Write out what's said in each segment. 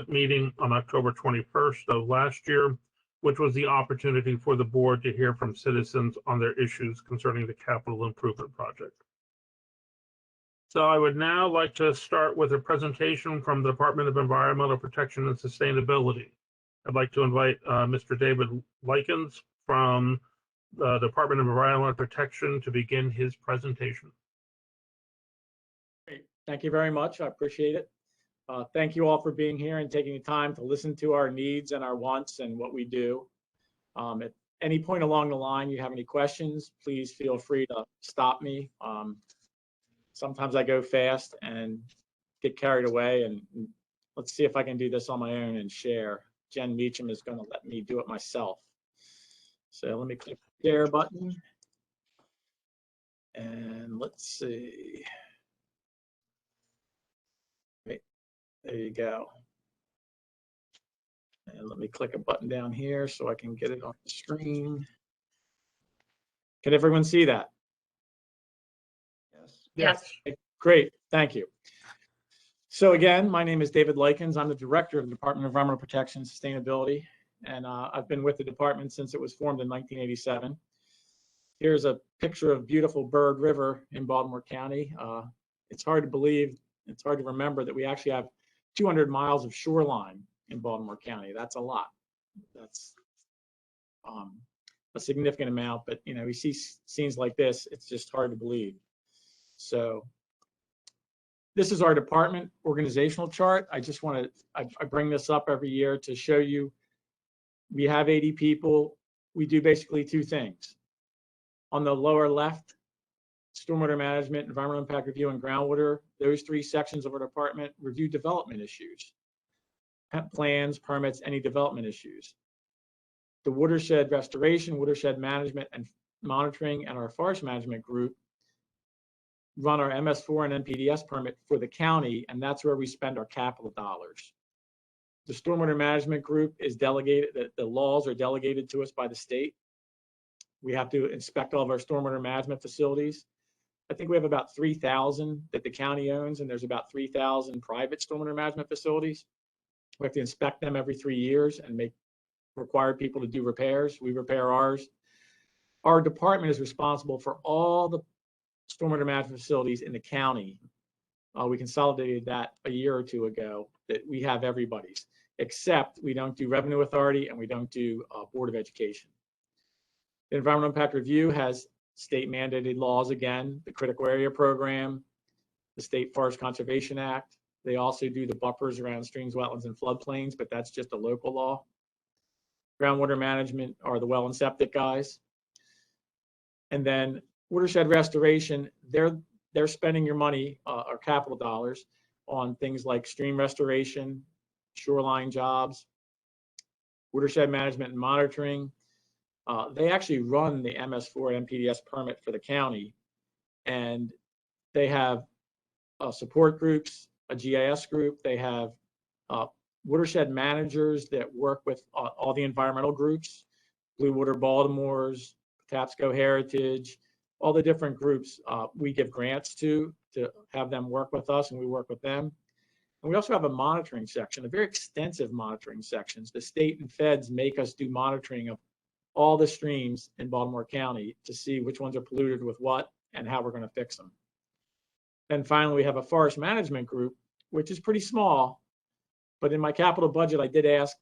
meeting on October 21st of last year, which was the opportunity for the board to hear from citizens on their issues concerning the capital improvement project. So I would now like to start with a presentation from the Department of Environmental Protection and Sustainability. I'd like to invite Mr. David Likens from the Department of Environmental Protection to begin his presentation. Great. Thank you very much. I appreciate it. Thank you all for being here and taking the time to listen to our needs and our wants and what we do. At any point along the line you have any questions, please feel free to stop me. Sometimes I go fast and get carried away, and let's see if I can do this on my own and share. Jen Meacham is going to let me do it myself. So let me click the share button and let's see. Wait, there you go. And let me click a button down here so I can get it on the screen. Can everyone see that? Yes. Great, thank you. So again, my name is David Likens. I'm the director of the Department of Environmental Protection and Sustainability, and I've been with the department since it was formed in 1987. Here's a picture of beautiful Bird River in Baltimore County. It's hard to believe, it's hard to remember that we actually have 200 miles of shoreline in Baltimore County. That's a lot. That's a significant amount, but you know, we see scenes like this, it's just hard to believe. So this is our department organizational chart. I just want to, I bring this up every year to show you we have 80 people. We do basically two things. On the lower left, stormwater management, environmental impact review, and groundwater, those three sections of our department review development issues, plans, permits, any development issues. The watershed restoration, watershed management and monitoring, and our forest management group run our Ms4 and Mpds permit for the county, and that's where we spend our capital dollars. The stormwater management group is delegated, the laws are delegated to us by the state. We have to inspect all of our stormwater management facilities. I think we have about 3,000 that the county owns, and there's about 3,000 private stormwater management facilities. We have to inspect them every 3 years and require people to do repairs. We repair ours. Our department is responsible for all the stormwater management facilities in the county. We consolidated that a year or two ago, that we have everybody's, except we don't do Revenue Authority and we don't do Board of Education. The Environmental Impact Review has state mandated laws again, the Critical Area Program, the State Forest Conservation Act. They also do the buffers around streams, wetlands, and floodplains, but that's just a local law. Groundwater management are the well and septic guys. And then watershed restoration, they're spending your money, or capital dollars, on things like stream restoration, shoreline jobs, watershed management and monitoring. They actually run the Ms4 and Mpds permit for the county, and they have support groups, a GIS group. They have watershed managers that work with all the environmental groups, Blue Water Baltimore's, Tapsco Heritage, all the different groups we give grants to have them work with us, and we work with them. And we also have a monitoring section, a very extensive monitoring sections. The state and feds make us do monitoring of all the streams in Baltimore County to see which ones are polluted with what and how we're going to fix them. Then finally, we have a forest management group, which is pretty small, but in my capital budget, I did ask,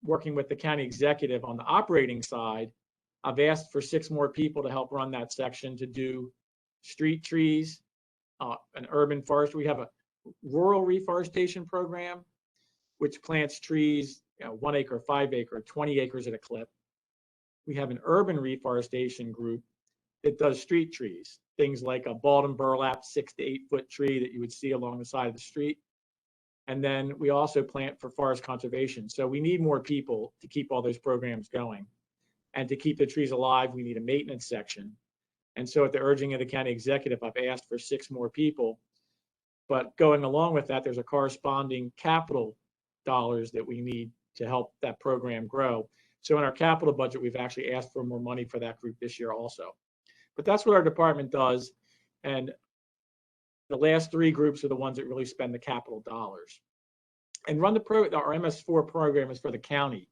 working with the county executive on the operating side, I've asked for 6 more people to help run that section to do street trees, an urban forestry. We have a rural reforestation program, which plants trees, 1 acre, 5 acre, 20 acres at a clip. We have an urban reforestation group that does street trees, things like a bald and burlap 6 to 8 foot tree that you would see along the side of the street. And then we also plant for forest conservation. So we need more people to keep all those programs going. And to keep the trees alive, we need a maintenance section. And so at the urging of the county executive, I've asked for 6 more people. But going along with that, there's a corresponding capital dollars that we need to help that program grow. So in our capital budget, we've actually asked for more money for that group this year also. But that's what our department does. And the last 3 groups are the ones that really spend the capital dollars. and run our MS4 program is for the county,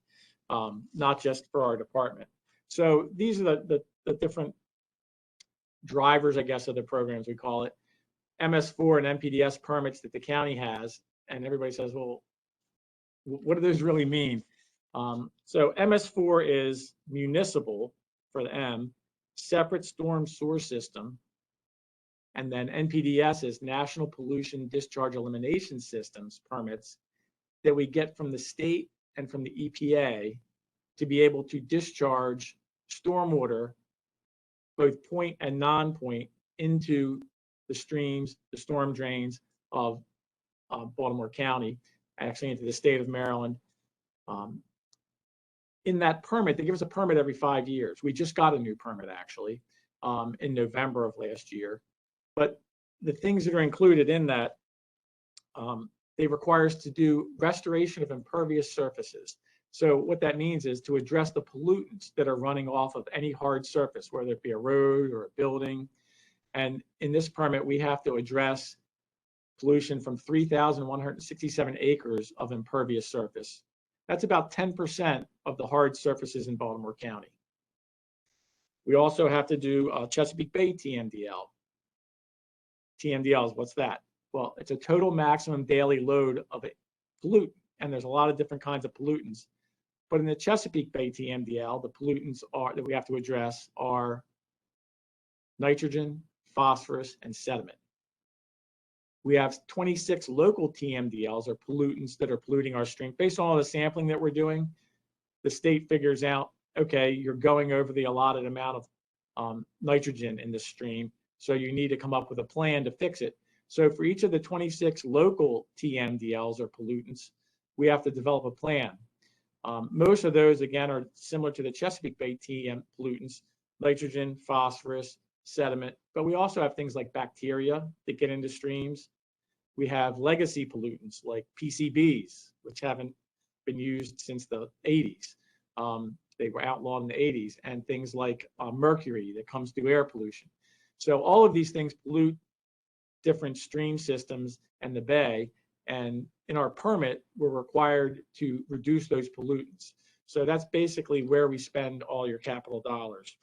not just for our department. So these are the different drivers, I guess, of the programs, we call it. Ms4 and Mpds permits that the county has, and everybody says, well, what do those really mean? So Ms4 is municipal for the M, separate storm sewer system, and then NPDS is National Pollution Discharge Elimination Systems permits that we get from the state and from the EPA to be able to discharge stormwater, both point and non-point, into the streams, the storm drains of Baltimore County, actually into the state of Maryland. In that permit, they give us a permit every 5 years. We just got a new permit actually in November of last year. But the things that are included in that, they require us to do restoration of impervious surfaces. So what that means is to address the pollutants that are running off of any hard surface, whether it be a road or a building. And in this permit, we have to address pollution from 3,167 acres of impervious surface. That's about 10% of the hard surfaces in Baltimore County. We also have to do Chesapeake Bay TMDL. TMDLs, what's that? Well, it's a total maximum daily load of a pollutant, and there's a lot of different kinds of pollutants. But in the Chesapeake Bay TMDL, the pollutants that we have to address are nitrogen, phosphorus, and sediment. We have 26 local TMDLs, or pollutants that are polluting our stream. Based on all the sampling that we're doing, the state figures out, okay, you're going over the allotted amount of nitrogen in the stream, so you need to come up with a plan to fix it. So for each of the 26 local TMDLs, or pollutants, we have to develop a plan. Most of those, again, are similar to the Chesapeake Bay TM pollutants: nitrogen, phosphorus, sediment, but we also have things like bacteria that get into streams. We have legacy pollutants like PCBs, which haven't been used since the 80s. They were outlawed in the 80s, and things like mercury that comes through air pollution. So all of these things pollute different stream systems and the bay, and in our permit, we're required to reduce those pollutants. So that's basically where we spend all your capital dollars.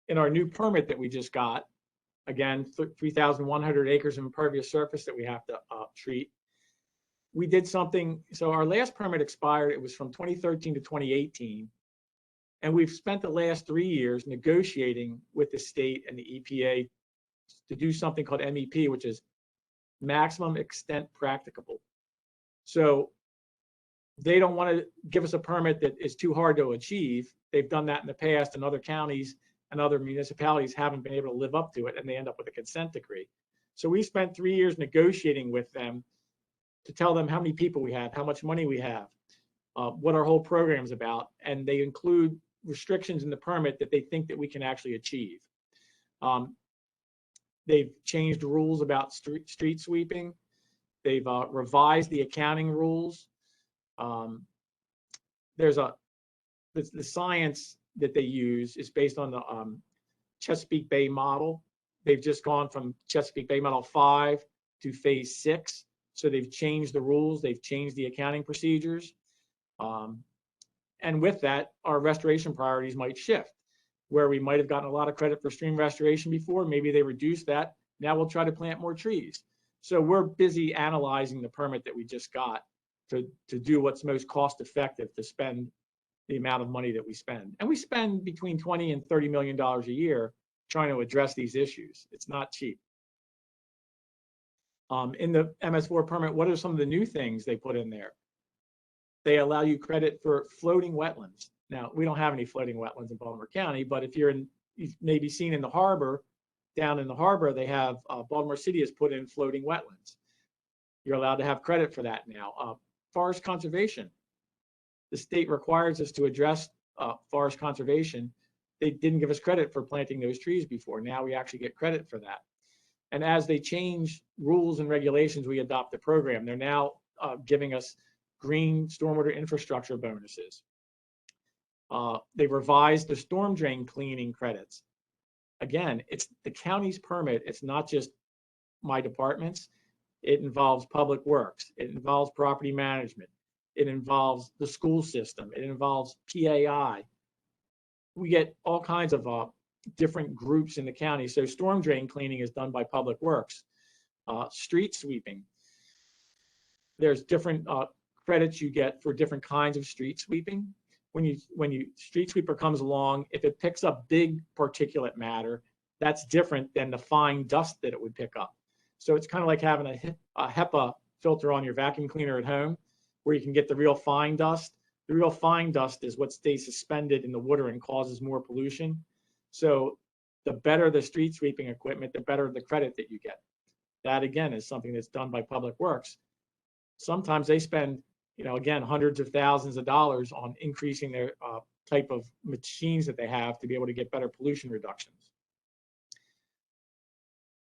In our new permit that we just got, again, 3,100 acres of impervious surface that we have to treat. We did something, so our last permit expired, it was from 2013 to 2018. And we've spent the last 3 years negotiating with the state and the EPA to do something called MEP, which is maximum extent practicable. So they don't want to give us a permit that is too hard to achieve. They've done that in the past, and other counties and other municipalities haven't been able to live up to it, and they end up with a consent decree. So we spent 3 years negotiating with them to tell them how many people we have, how much money we have, what our whole program is about, and they include restrictions in the permit that they think that we can actually achieve. They've changed rules about street sweeping. They've revised the accounting rules. There's the science that they use is based on the Chesapeake Bay model. They've just gone from Chesapeake Bay Model 5 to Phase 6. So they've changed the rules, they've changed the accounting procedures. And with that, our restoration priorities might shift. Where we might have gotten a lot of credit for stream restoration before, maybe they reduced that. Now we'll try to plant more trees. So we're busy analyzing the permit that we just got to do what's most cost effective to spend the amount of money that we spend. And we spend between $20 and $30 million a year trying to address these issues. It's not cheap. In the MS4 permit, what are some of the new things they put in there? They allow you credit for floating wetlands. Now, we don't have any floating wetlands in Baltimore County, but if you've maybe seen in the harbor, down in the harbor, they have, Baltimore City has put in floating wetlands. You're allowed to have credit for that now. Forest conservation. The state requires us to address forest conservation. They didn't give us credit for planting those trees before. Now we actually get credit for that. And as they change rules and regulations, we adopt the program. They're now giving us green stormwater infrastructure bonuses. They revised the storm drain cleaning credits. Again, it's the county's permit. It's not just my department's. It involves public works. It involves property management. It involves the school system. It involves PAI. We get all kinds of different groups in the county. So storm drain cleaning is done by public works. Street sweeping. There's different credits you get for different kinds of street sweeping. When you street sweeper comes along, if it picks up big particulate matter, that's different than the fine dust that it would pick up. So it's kind of like having a HEPA filter on your vacuum cleaner at home, where you can get the real fine dust. The real fine dust is what stays suspended in the water and causes more pollution. So the better the street sweeping equipment, the better the credit that you get. That again is something that's done by Public Works. Sometimes they spend, again, hundreds of thousands of dollars on increasing their type of machines that they have to be able to get better pollution reductions.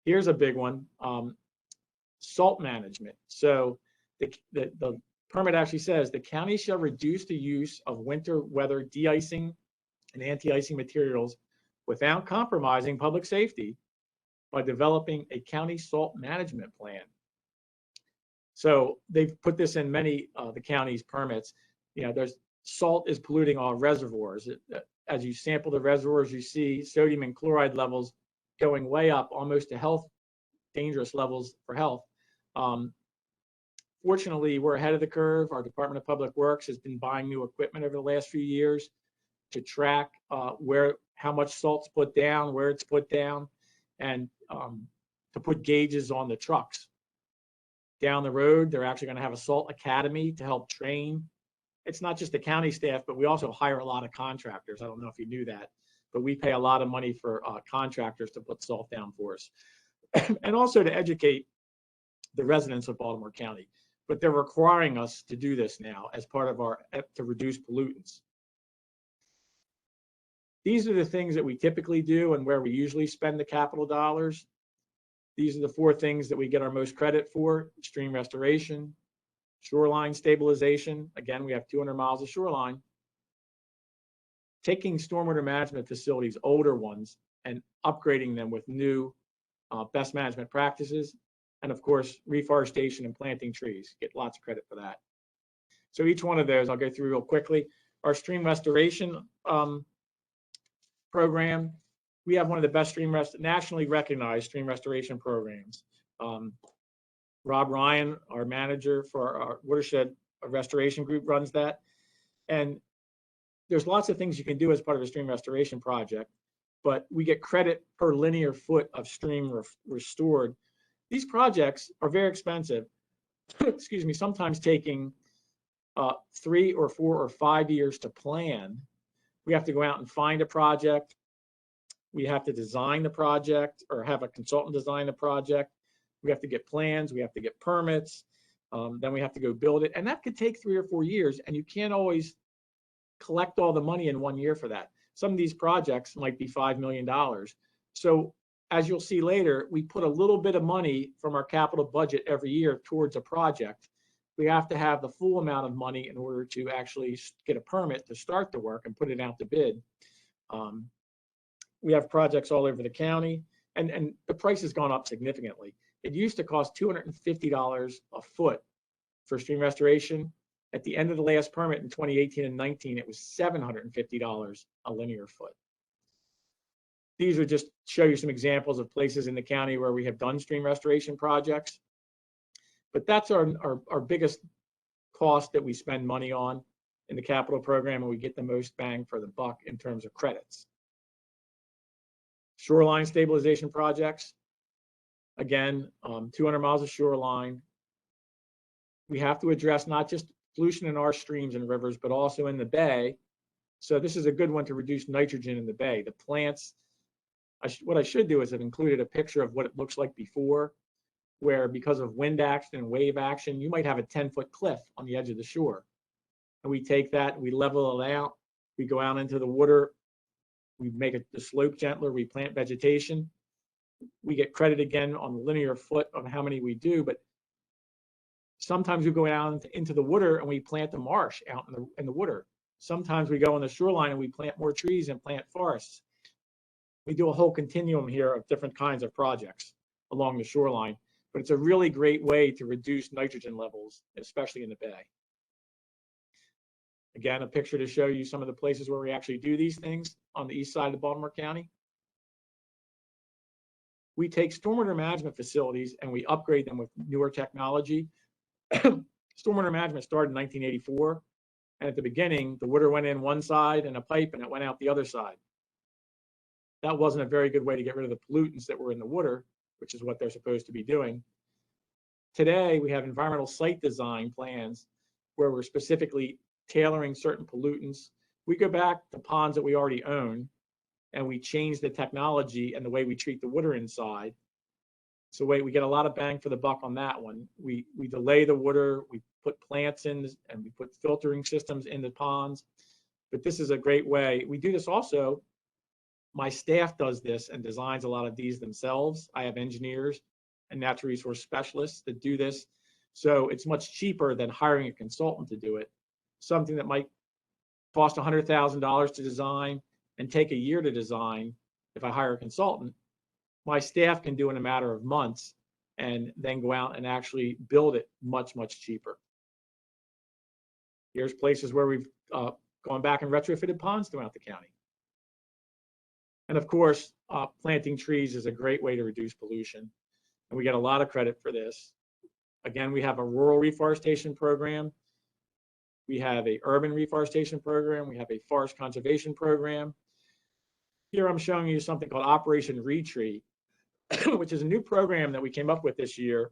Here's a big one, salt management. So the permit actually says the county shall reduce the use of winter weather de-icing and anti-icing materials without compromising public safety by developing a county salt management plan. So they've put this in many of the county's permits. There's salt is polluting our reservoirs. As you sample the reservoirs, you see sodium and chloride levels going way up, almost to dangerous levels for health. Fortunately, we're ahead of the curve. Our Department of Public Works has been buying new equipment over the last few years to track how much salt's put down, where it's put down, and to put gauges on the trucks. Down the road, they're actually going to have a salt academy to help train. It's not just the county staff, but we also hire a lot of contractors. I don't know if you knew that, but we pay a lot of money for contractors to put salt down for us. And also to educate the residents of Baltimore County. But they're requiring us to do this now as part of to reduce pollutants. These are the things that we typically do and where we usually spend the capital dollars. These are the 4 things that we get our most credit for: stream restoration, shoreline stabilization. Again, we have 200 miles of shoreline. Taking stormwater management facilities, older ones, and upgrading them with new best management practices. And of course, reforestation and planting trees. Get lots of credit for that. So each one of those I'll go through real quickly. Our stream restoration program, we have one of the best nationally recognized stream restoration programs. Rob Ryan, our manager for our watershed restoration group, runs that. And there's lots of things you can do as part of a stream restoration project, but we get credit per linear foot of stream restored. These projects are very expensive, excuse me, sometimes taking 3 or 4 or 5 years to plan. We have to go out and find a project. We have to design the project or have a consultant design the project. We have to get plans, we have to get permits, then we have to go build it. And that could take 3 or 4 years, and you can't always collect all the money in 1 year for that. Some of these projects might be $5 million. So as you'll see later, we put a little bit of money from our capital budget every year towards a project. We have to have the full amount of money in order to actually get a permit to start the work and put it out to bid. We have projects all over the county, and the price has gone up significantly. It used to cost $250 a foot for stream restoration. At the end of the last permit in 2018 and 19, it was $750 a linear foot. These would just show you some examples of places in the county where we have done stream restoration projects. But that's our biggest cost that we spend money on in the capital program, and we get the most bang for the buck in terms of credits. Shoreline stabilization projects. Again, 200 miles of shoreline. We have to address not just pollution in our streams and rivers, but also in the bay. So this is a good one to reduce nitrogen in the bay. The plants, what I should do is have included a picture of what it looks like before, where because of wind action and wave action, you might have a 10-foot cliff on the edge of the shore. And we take that, we level it out, we go out into the water, we make the slope gentler, we plant vegetation. We get credit again on the linear foot of how many we do, but sometimes we go out into the water and we plant the marsh out in the water. Sometimes we go on the shoreline and we plant more trees and plant forests. We do a whole continuum here of different kinds of projects along the shoreline. but it's a really great way to reduce nitrogen levels, especially in the bay. Again, a picture to show you some of the places where we actually do these things on the east side of Baltimore County. We take stormwater management facilities and we upgrade them with newer technology. Stormwater management started in 1984. And at the beginning, the water went in one side in a pipe and it went out the other side. That wasn't a very good way to get rid of the pollutants that were in the water, which is what they're supposed to be doing. Today, we have environmental site design plans where we're specifically tailoring certain pollutants. We go back to ponds that we already own and we change the technology and the way we treat the water inside. So we get a lot of bang for the buck on that one. We delay the water, we put plants in, and we put filtering systems in the ponds. But this is a great way. We do this also. My staff does this and designs a lot of these themselves. I have engineers and natural resource specialists that do this. So it's much cheaper than hiring a consultant to do it. Something that might cost $100,000 to design and take a year to design, if I hire a consultant, my staff can do in a matter of months and then go out and actually build it much, much cheaper. Here's places where we've gone back and retrofitted ponds throughout the county. And of course, planting trees is a great way to reduce pollution. And we get a lot of credit for this. Again, we have a rural reforestation program. We have a urban reforestation program. We have a forest conservation program. Here I'm showing you something called Operation Retreat, which is a new program that we came up with this year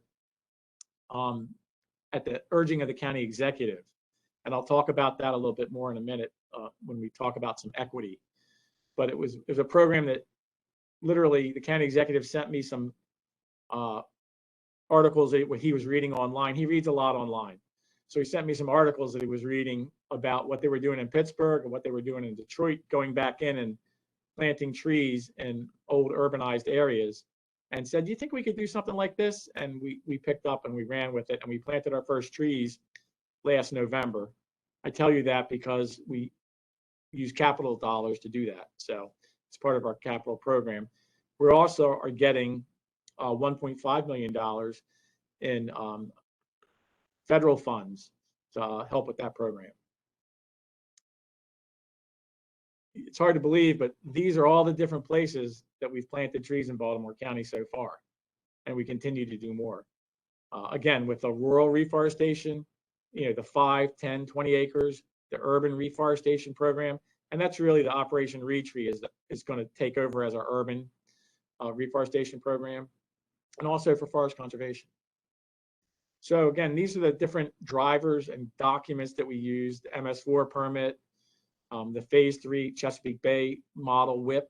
at the urging of the county executive. And I'll talk about that a little bit more in a minute when we talk about some equity. But it was a program that literally the county executive sent me some articles that he was reading online. He reads a lot online. So he sent me some articles that he was reading about what they were doing in Pittsburgh and what they were doing in Detroit, going back in and planting trees in old urbanized areas, and said, do you think we could do something like this? And we picked up and we ran with it and we planted our first trees last November. I tell you that because we use capital dollars to do that. So it's part of our capital program. We also are getting $1.5 million in federal funds to help with that program. It's hard to believe, but these are all the different places that we've planted trees in Baltimore County so far, and we continue to do more. Again, with the rural reforestation, the 5, 10, 20 acres, the urban reforestation program, and that's really the Operation Retreat is going to take over as our urban reforestation program, and also for forest conservation. So again, these are the different drivers and documents that we use: the Ms4 permit, the Phase 3 Chesapeake Bay model WIP,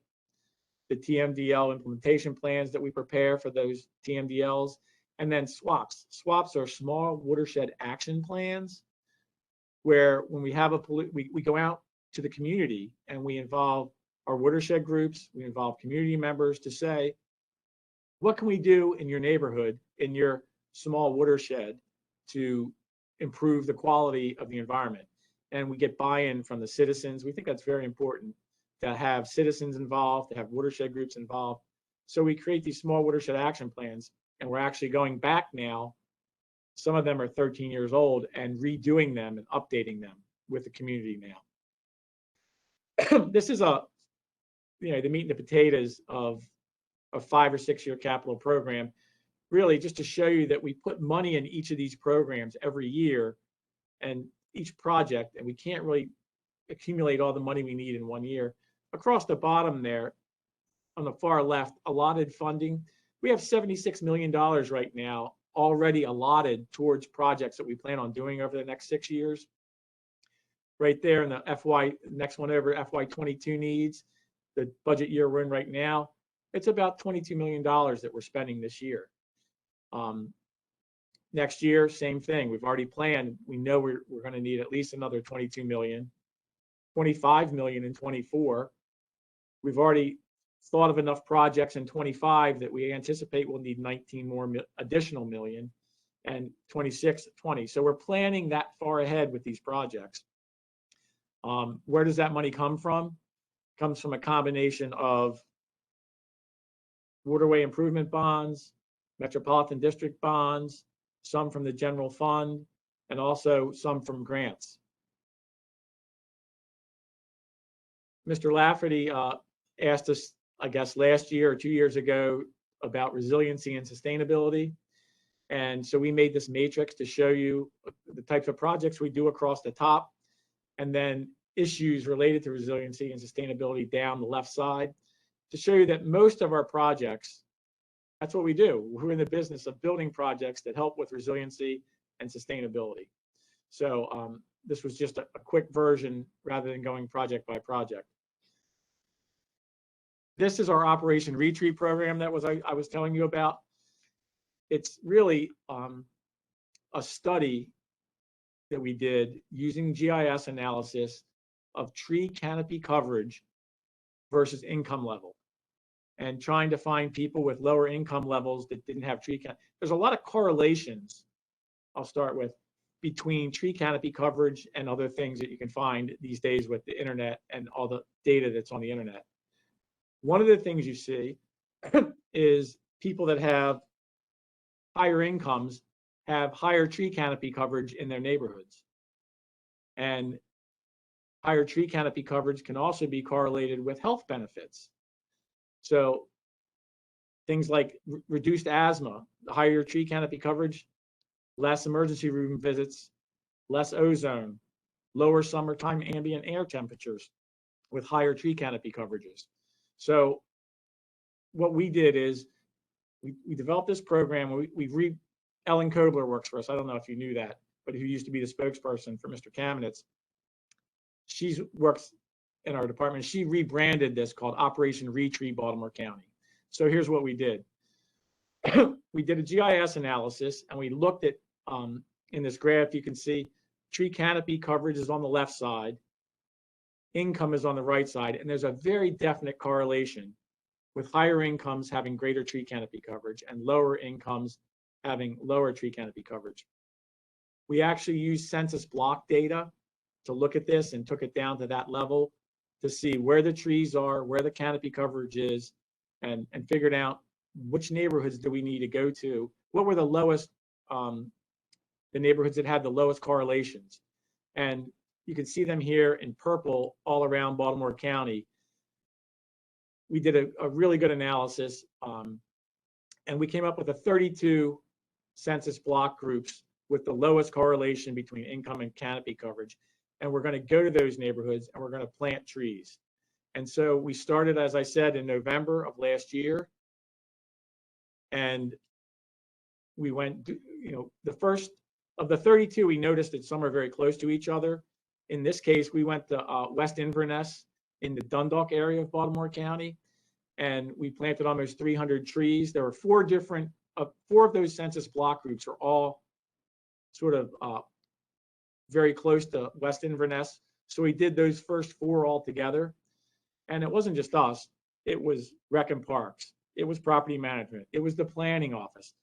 the TMDL implementation plans that we prepare for those TMDLs, and then SWAPs. SWAPs are small watershed action plans, where when we have we go out to the community and we involve our watershed groups, we involve community members to say, what can we do in your neighborhood, in your small watershed, to improve the quality of the environment? And we get buy-in from the citizens. We think that's very important, to have citizens involved, to have watershed groups involved. So we create these small watershed action plans, and we're actually going back now. Some of them are 13 years old, and redoing them and updating them with the community now. This is the meat and the potatoes of a 5 or 6 year capital program, really just to show you that we put money in each of these programs every year and each project, and we can't really accumulate all the money we need in 1 year. Across the bottom there, on the far left, allotted funding. We have $76 million right now already allotted towards projects that we plan on doing over the next 6 years. Right there in the next one over, FY22 needs, the budget year we're in right now, it's about $22 million that we're spending this year. Next year, same thing. We've already planned. We know we're going to need at least another 22 million, 25 million in 24. We've already thought of enough projects in 25 that we anticipate we'll need 19 more additional million, and 26, 20. So we're planning that far ahead with these projects. Where does that money come from? It comes from a combination of waterway improvement bonds, Metropolitan District bonds, some from the general fund, and also some from grants. Mr. Lafferty asked us, I guess, last year or 2 years ago about resiliency and sustainability. And so we made this matrix to show you the types of projects we do across the top, and then issues related to resiliency and sustainability down the left side, to show you that most of our projects, that's what we do. We're in the business of building projects that help with resiliency and sustainability. So this was just a quick version rather than going project by project. This is our Operation Retreat program that I was telling you about. It's really a study that we did using GIS analysis of tree canopy coverage versus income level, and trying to find people with lower income levels that didn't have tree canopy. There's a lot of correlations, I'll start with, between tree canopy coverage and other things that you can find these days with the internet and all the data that's on the internet. One of the things you see is people that have higher incomes have higher tree canopy coverage in their neighborhoods. And higher tree canopy coverage can also be correlated with health benefits. So things like reduced asthma, higher tree canopy coverage, less emergency room visits, less ozone, lower summertime ambient air temperatures with higher tree canopy coverages. So what we did is we developed this program. Ellen Kobler works for us. I don't know if you knew that, but who used to be the spokesperson for Mr. Kamenetz. She works in our department. She rebranded this called Operation Retreat Baltimore County. So here's what we did. We did a GIS analysis, and we looked at, in this graph, you can see tree canopy coverage is on the left side, income is on the right side, and there's a very definite correlation with higher incomes having greater tree canopy coverage and lower incomes having lower tree canopy coverage. We actually used census block data to look at this and took it down to that level to see where the trees are, where the canopy coverage is, and figured out which neighborhoods do we need to go to, what were the lowest, the neighborhoods that had the lowest correlations. And you can see them here in purple all around Baltimore County. We did a really good analysis, and we came up with a 32 census block groups with the lowest correlation between income and canopy coverage. And we're going to go to those neighborhoods and we're going to plant trees. And so we started, as I said, in November of last year. And we went, the first of the 32, we noticed that some are very close to each other. In this case, we went to West Inverness in the Dundalk area of Baltimore County, and we planted almost 300 trees. There were four of those census block groups are all sort of very close to West Inverness. So we did those first four all together. And it wasn't just us, it was Rec and Parks, it was property management, it was the planning office.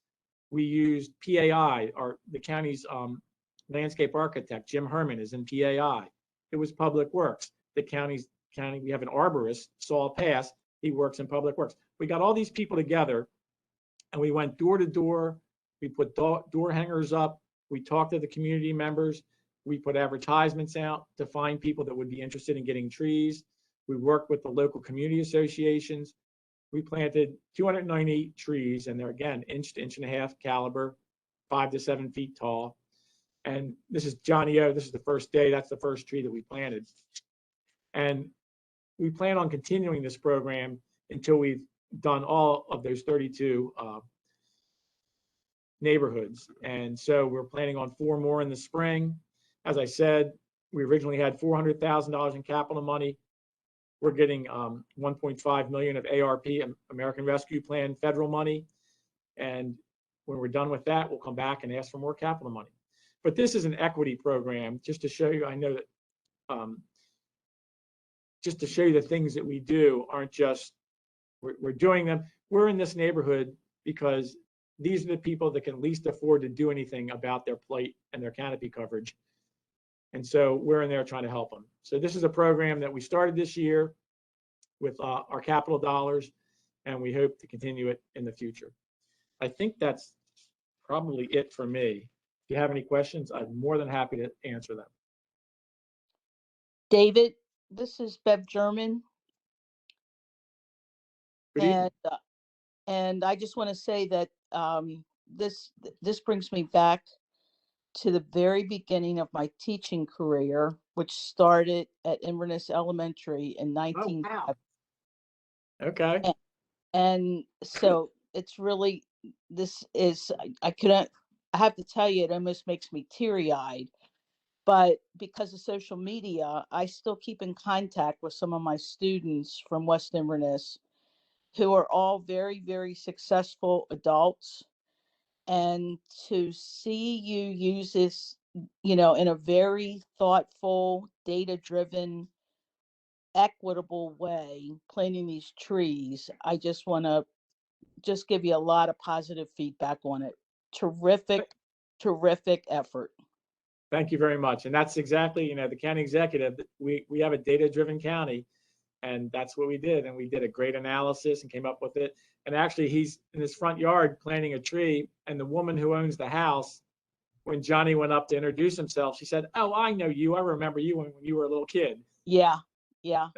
We used PAI, the county's landscape architect, Jim Herman, is in PAI. It was Public Works. The county, we have an arborist, Saul Pass, he works in Public Works. We got all these people together and we went door to door. We put door hangers up. We talked to the community members. We put advertisements out to find people that would be interested in getting trees. We worked with the local community associations. We planted 298 trees, and they're, again, inch to inch and a half caliber, 5 to 7 feet tall. And this is Johnny O. This is the first day. That's the first tree that we planted. And we plan on continuing this program until we've done all of those 32 neighborhoods. And so we're planning on 4 more in the spring. As I said, we originally had $400,000 in capital money. We're getting $1.5 million of ARP, American Rescue Plan, federal money. And when we're done with that, we'll come back and ask for more capital money. But this is an equity program, just to show you, I know that, just to show you the things that we do aren't just, we're doing them. We're in this neighborhood because these are the people that can least afford to do anything about their plight and their canopy coverage. And so we're in there trying to help them. So this is a program that we started this year with our capital dollars, and we hope to continue it in the future. I think that's probably it for me. If you have any questions, I'm more than happy to answer them. David, this is Bev German, Good evening. and I just want to say that this brings me back to the very beginning of my teaching career, which started at Inverness Elementary in 19. Wow. Okay. And so it's really, this is, I couldn't, I have to tell you, it almost makes me teary-eyed. But because of social media, I still keep in contact with some of my students from West Inverness who are all very, very successful adults. And to see you use this, in a very thoughtful, data-driven, equitable way, planting these trees, I just want to just give you a lot of positive feedback on it. Terrific, terrific effort. Thank you very much. And that's exactly, the county executive, we have a data-driven county, and that's what we did. And we did a great analysis and came up with it. And actually, he's in his front yard planting a tree, and the woman who owns the house, when Johnny went up to introduce himself, she said, "Oh, I know you. I remember you when you were a little kid." Yeah, yeah.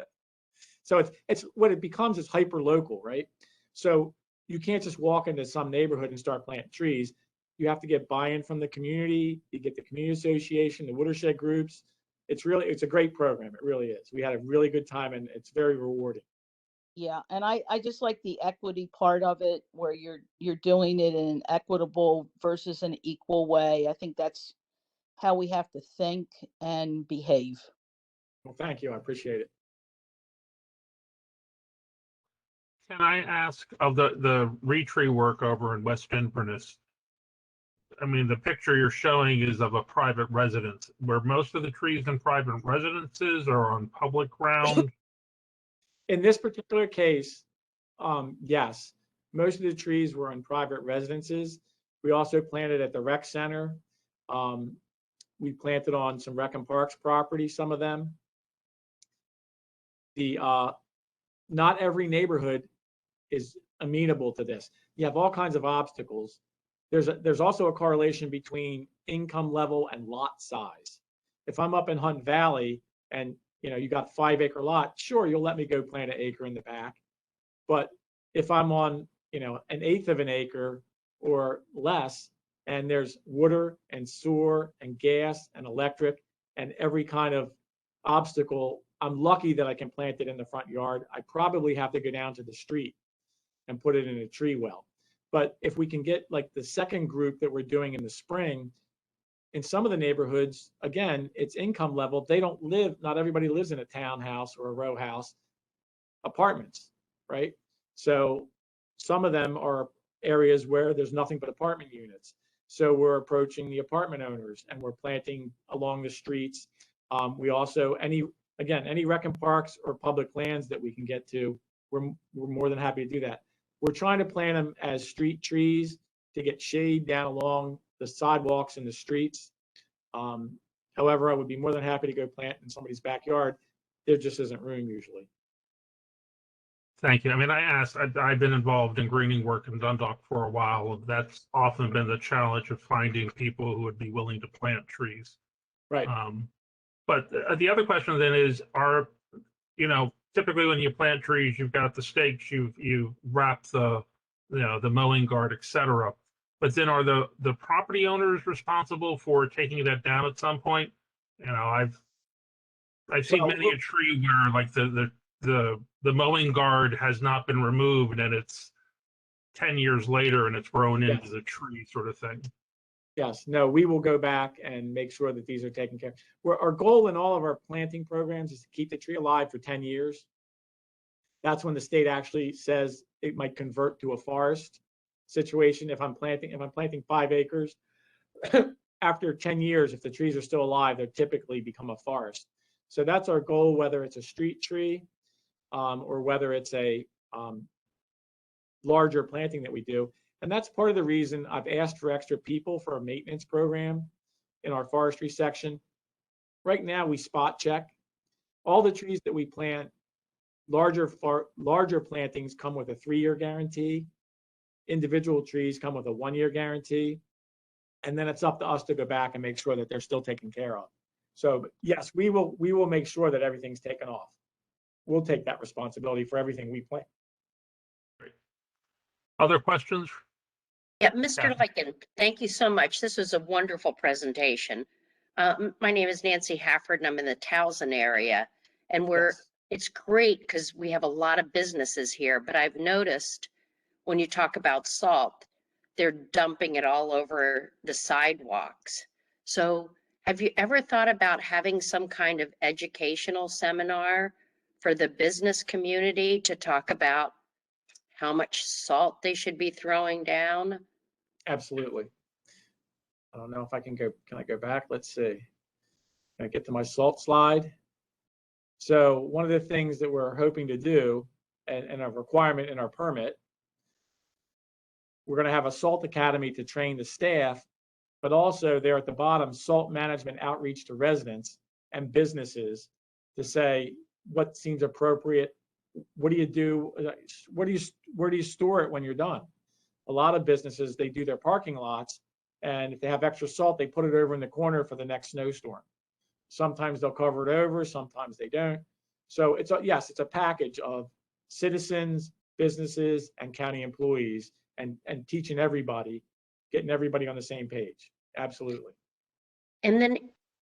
So it's what it becomes is hyper local, right? So you can't just walk into some neighborhood and start planting trees. You have to get buy-in from the community. You get the community association, the watershed groups. It's a great program. It really is. We had a really good time, and it's very rewarding. Yeah, and I just like the equity part of it, where you're doing it in an equitable versus an equal way. I think that's how we have to think and behave. Well, thank you. I appreciate it. Can I ask of the retree work over in West Inverness? I mean, the picture you're showing is of a private residence. Were most of the trees in private residences or on public ground? In this particular case, yes, most of the trees were on private residences. We also planted at the rec center. We planted on some rec and parks property, some of them. Not every neighborhood is amenable to this. You have all kinds of obstacles. There's also a correlation between income level and lot size. If I'm up in Hunt Valley and you got a 5-acre lot, sure, you'll let me go plant an acre in the back. But if I'm on, an 1/8 of an acre or less, and there's water and sewer and gas and electric and every kind of obstacle, I'm lucky that I can plant it in the front yard. I probably have to go down to the street and put it in a tree well. But if we can get like the second group that we're doing in the spring, in some of the neighborhoods, again, it's income level. Not everybody lives in a townhouse or a row house, apartments, right? So some of them are areas where there's nothing but apartment units. So we're approaching the apartment owners and we're planting along the streets. We also, any rec and parks or public lands that we can get to, we're more than happy to do that. We're trying to plant them as street trees to get shade down along the sidewalks and the streets. However, I would be more than happy to go plant in somebody's backyard. There just isn't room usually. Thank you. I mean, I've been involved in greening work in Dundalk for a while. That's often been the challenge of finding people who would be willing to plant trees. Right. But the other question then is, typically when you plant trees, you've got the stakes, you wrap the mowing guard, etc. But then are the property owners responsible for taking that down at some point? I've seen many a tree where like the mowing guard has not been removed and it's 10 years later and it's grown into the tree sort of thing. Yes, no, we will go back and make sure that these are taken care of. Our goal in all of our planting programs is to keep the tree alive for 10 years. That's when the state actually says it might convert to a forest situation. If I'm planting 5 acres, after 10 years, if the trees are still alive, they typically become a forest. So that's our goal, whether it's a street tree or whether it's a larger planting that we do. And that's part of the reason I've asked for extra people for a maintenance program in our forestry section. Right now, we spot check all the trees that we plant. Larger plantings come with a 3-year guarantee. individual trees come with a 1-year guarantee. And then it's up to us to go back and make sure that they're still taken care of. So yes, we will make sure that everything's taken off. We'll take that responsibility for everything we plant. Other questions? Yeah, Mr. Yeah. Lycan, thank you so much. This was a wonderful presentation. My name is Nancy Hafford and I'm in the Towson area. And Yes. it's great because we have a lot of businesses here, but I've noticed when you talk about salt, they're dumping it all over the sidewalks. So have you ever thought about having some kind of educational seminar for the business community to talk about how much salt they should be throwing down? Absolutely. I don't know if I can I go back? Let's see. Can I get to my salt slide? So one of the things that we're hoping to do and a requirement in our permit, we're going to have a salt academy to train the staff, but also there at the bottom, salt management outreach to residents and businesses to say what seems appropriate. What do you do? Where do you store it when you're done? A lot of businesses, they do their parking lots, and if they have extra salt, they put it over in the corner for the next snowstorm. Sometimes they'll cover it over, sometimes they don't. So yes, it's a package of citizens, businesses, and county employees, and teaching everybody, getting everybody on the same page. Absolutely. And then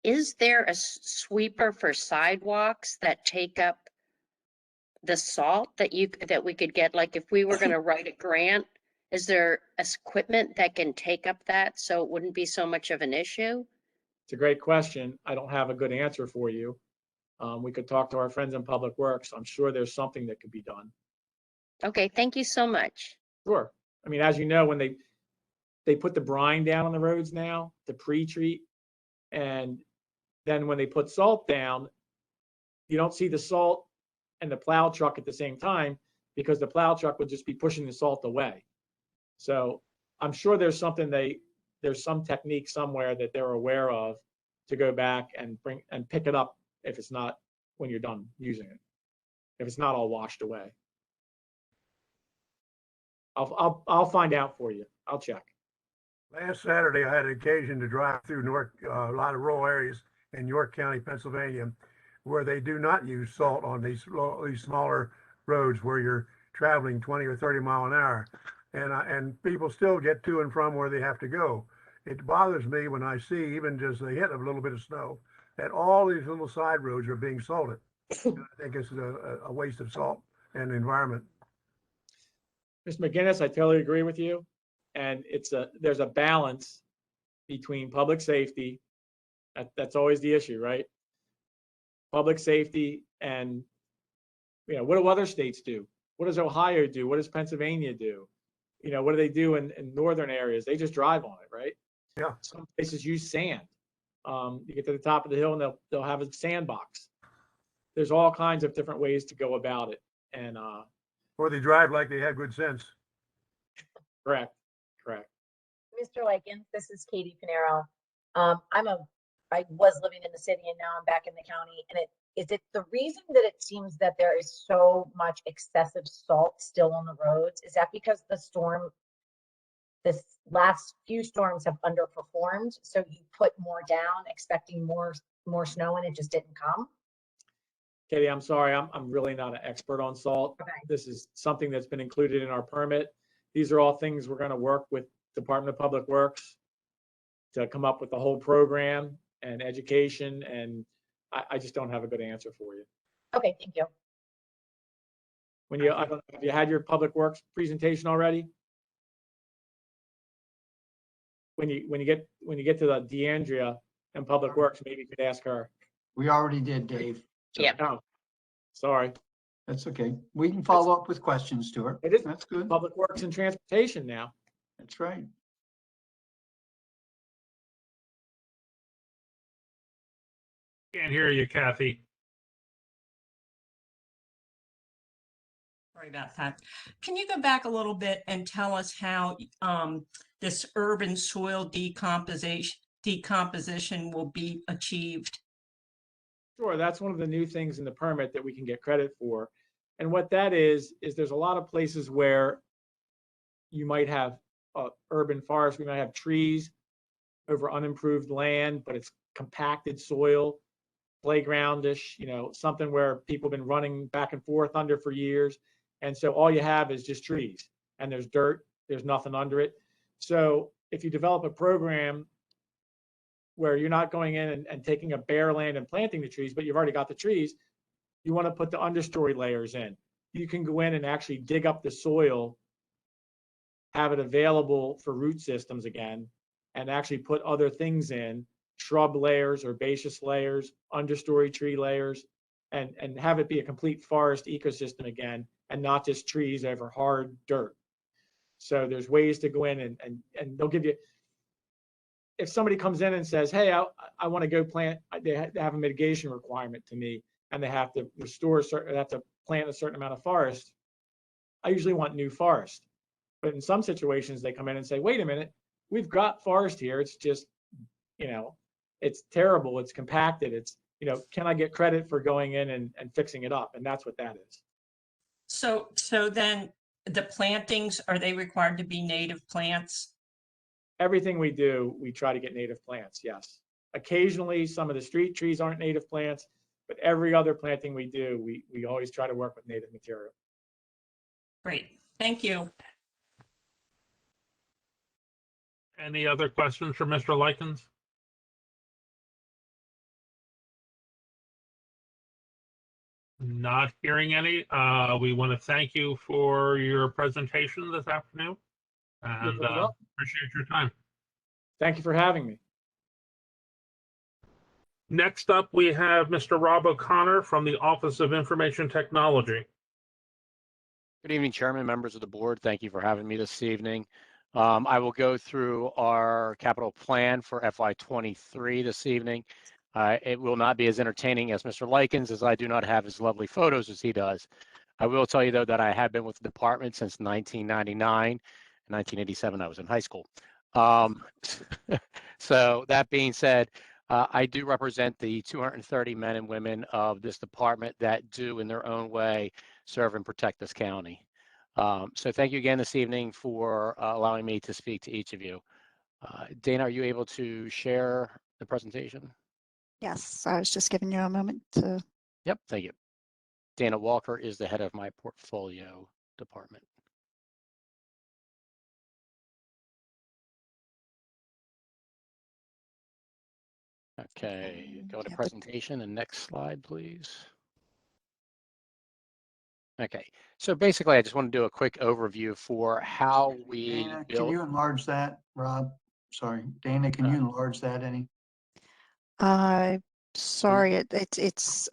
is there a sweeper for sidewalks that take up the salt that we could get? Like if we were going to write a grant, is there equipment that can take up that so it wouldn't be so much of an issue? It's a great question. I don't have a good answer for you. We could talk to our friends in Public Works. I'm sure there's something that could be done. Okay, thank you so much. Sure. I mean, as you know, when they put the brine down on the roads now to pre-treat, and then when they put salt down, you don't see the salt and the plow truck at the same time because the plow truck would just be pushing the salt away. So I'm sure there's some technique somewhere that they're aware of to go back and pick it up if it's not when you're done using it, if it's not all washed away. I'll find out for you. I'll check. Last Saturday, I had occasion to drive through a lot of rural areas in York County, Pennsylvania, where they do not use salt on these smaller roads where you're traveling 20 or 30 mile an hour, and people still get to and from where they have to go. It bothers me when I see even just a hit of a little bit of snow that all these little side roads are being salted. And I think it's a waste of salt and the environment. Ms. McGinnis, I totally agree with you. And there's a balance between public safety. That's always the issue, right? Public safety and, what do other states do? What does Ohio do? What does Pennsylvania do? What do they do in northern areas? They just drive on it, right? Yeah. Some places use sand. You get to the top of the hill and they'll have a sandbox. There's all kinds of different ways to go about it. And Or they drive like they have good sense. correct. Mr. Lycan, this is Katie Pinero. I was living in the city and now I'm back in the county. And is it the reason that it seems that there is so much excessive salt still on the roads? Is that because this last few storms have underperformed? So you put more down expecting more snow and it just didn't come? Katie, I'm sorry, I'm really not an expert on salt. Okay. This is something that's been included in our permit. These are all things we're going to work with Department of Public Works to come up with the whole program and education, and I just don't have a good answer for you. Okay, thank you. I don't know, have you had your Public Works presentation already? When you get to the DeAndrea and Public Works, maybe you could ask her. We already did, Dave. Yeah. Oh, sorry. That's okay. We can follow up with questions to her. It is That's good. Public Works and Transportation now. That's right. Can't hear you, Kathy. Sorry about that. Can you go back a little bit and tell us how this urban soil decomposition will be achieved? Sure, that's one of the new things in the permit that we can get credit for. And what that is there's a lot of places where you might have urban forest, we might have trees over unimproved land, but it's compacted soil, playgroundish, something where people have been running back and forth under for years. And so all you have is just trees and there's dirt, there's nothing under it. So if you develop a program where you're not going in and taking a bare land and planting the trees, but you've already got the trees, you want to put the understory layers in. You can go in and actually dig up the soil, have it available for root systems again, and actually put other things in, shrub layers, herbaceous layers, understory tree layers, and have it be a complete forest ecosystem again, and not just trees over hard dirt. So there's ways to go in and they'll give you, if somebody comes in and says, hey, I want to go plant, they have a mitigation requirement to me, and they have to restore they have to plant a certain amount of forest. I usually want new forest. But in some situations, they come in and say, wait a minute, we've got forest here. It's just, it's terrible. It's compacted. It's, can I get credit for going in and fixing it up? And that's what that is. So then the plantings, are they required to be native plants? Everything we do, we try to get native plants, yes. Occasionally, some of the street trees aren't native plants, but every other planting we do, we always try to work with native material. Great, thank you. Any other questions for Mr. Likens? Not hearing any. We want to thank you for your presentation this afternoon and appreciate your time. Thank you for having me. Next up, we have Mr. Rob O'Connor from the Office of Information Technology. Good evening, Chairman, members of the board. Thank you for having me this evening. I will go through our capital plan for FY23 this evening. It will not be as entertaining as Mr. Likens, as I do not have as lovely photos as he does. I will tell you, though, that I have been with the department since 1999. In 1987, I was in high school. So that being said, I do represent the 230 men and women of this department that do, in their own way, serve and protect this county. So thank you again this evening for allowing me to speak to each of you. Dana, are you able to share the presentation? Yes, I was just giving you a moment to. Yep, thank you. Dana Walker is the head of my portfolio department. Okay, go to presentation and next slide, please. Okay, so basically I just want to do a quick overview for how we Dana, build. can you enlarge that, Rob? Sorry, Dana, can you enlarge that any? Sorry, it's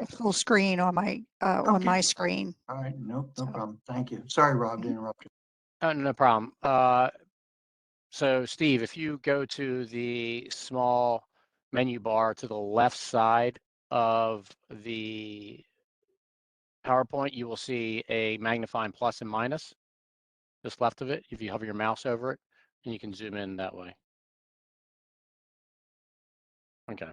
full screen on my screen. All right, no problem. Thank you. Sorry, Rob, to interrupt you. No problem. So Steve, if you go to the small menu bar to the left side of the PowerPoint, you will see a magnifying plus and minus just left of it. If you hover your mouse over it, and you can zoom in that way. Okay.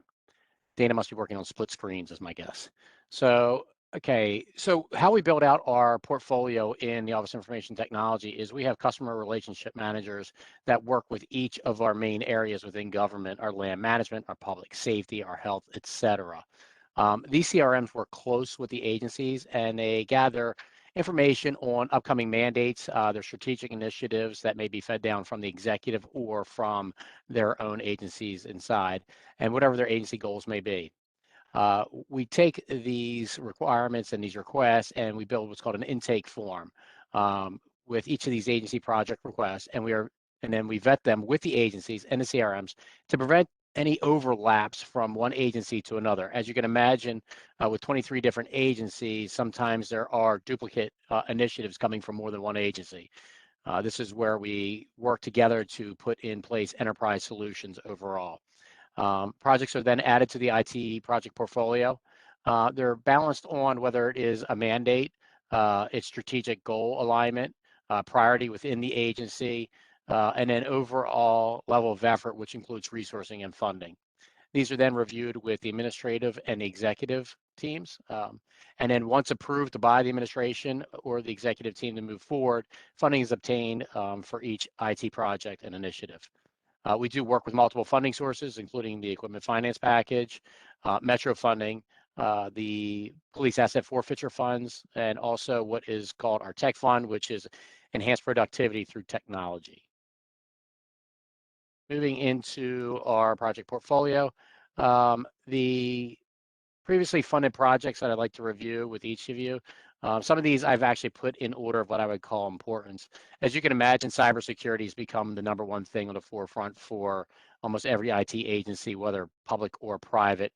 Dana must be working on split screens is my guess. So, okay, so how we build out our portfolio in the Office of Information Technology is we have customer relationship managers that work with each of our main areas within government, our land management, our public safety, our health, etc. These CRMs work close with the agencies and they gather information on upcoming mandates, their strategic initiatives that may be fed down from the executive or from their own agencies inside, and whatever their agency goals may be. We take these requirements and these requests and we build what's called an intake form with each of these agency project requests, and then we vet them with the agencies and the CRMs to prevent any overlaps from one agency to another. As you can imagine, with 23 different agencies, sometimes there are duplicate initiatives coming from more than one agency. This is where we work together to put in place enterprise solutions overall. Projects are then added to the IT project portfolio. They're balanced on whether it is a mandate, its strategic goal alignment, priority within the agency, and then overall level of effort, which includes resourcing and funding. These are then reviewed with the administrative and executive teams. And then once approved by the administration or the executive team to move forward, funding is obtained for each IT project and initiative. We do work with multiple funding sources, including the equipment finance package, Metro funding, the police asset forfeiture funds, and also what is called our tech fund, which is enhanced productivity through technology. Moving into our project portfolio, the previously funded projects that I'd like to review with each of you. Some of these I've actually put in order of what I would call importance. As you can imagine, cybersecurity has become the #1 thing on the forefront for almost every IT agency, whether public or private.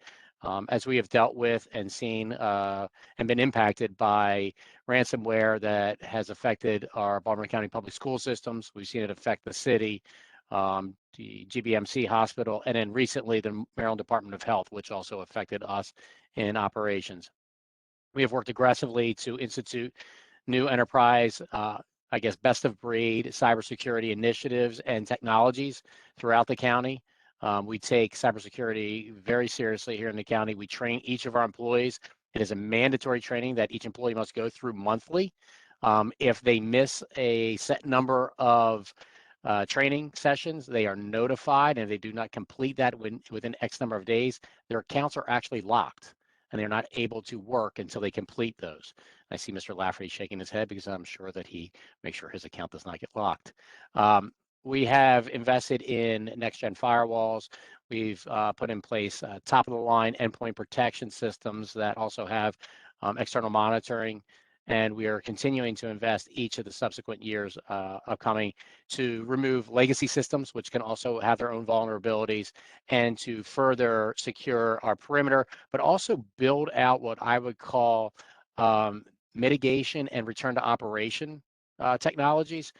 As we have dealt with and seen and been impacted by ransomware that has affected our Baltimore County public school systems. We've seen it affect the city, the GBMC hospital, and then recently the Maryland Department of Health, which also affected us in operations. We have worked aggressively to institute new enterprise, I guess, best of breed cybersecurity initiatives and technologies throughout the county. We take cybersecurity very seriously here in the county. We train each of our employees. It is a mandatory training that each employee must go through monthly. If they miss a set number of training sessions, they are notified, and if they do not complete that within X number of days, their accounts are actually locked, and they're not able to work until they complete those. I see Mr. Lafferty shaking his head because I'm sure that he makes sure his account does not get locked. We have invested in next-gen firewalls. We've put in place top-of-the-line endpoint protection systems that also have external monitoring, and we are continuing to invest each of the subsequent years upcoming to remove legacy systems, which can also have their own vulnerabilities, and to further secure our perimeter, but also build out what I would call mitigation and return to operation technologies.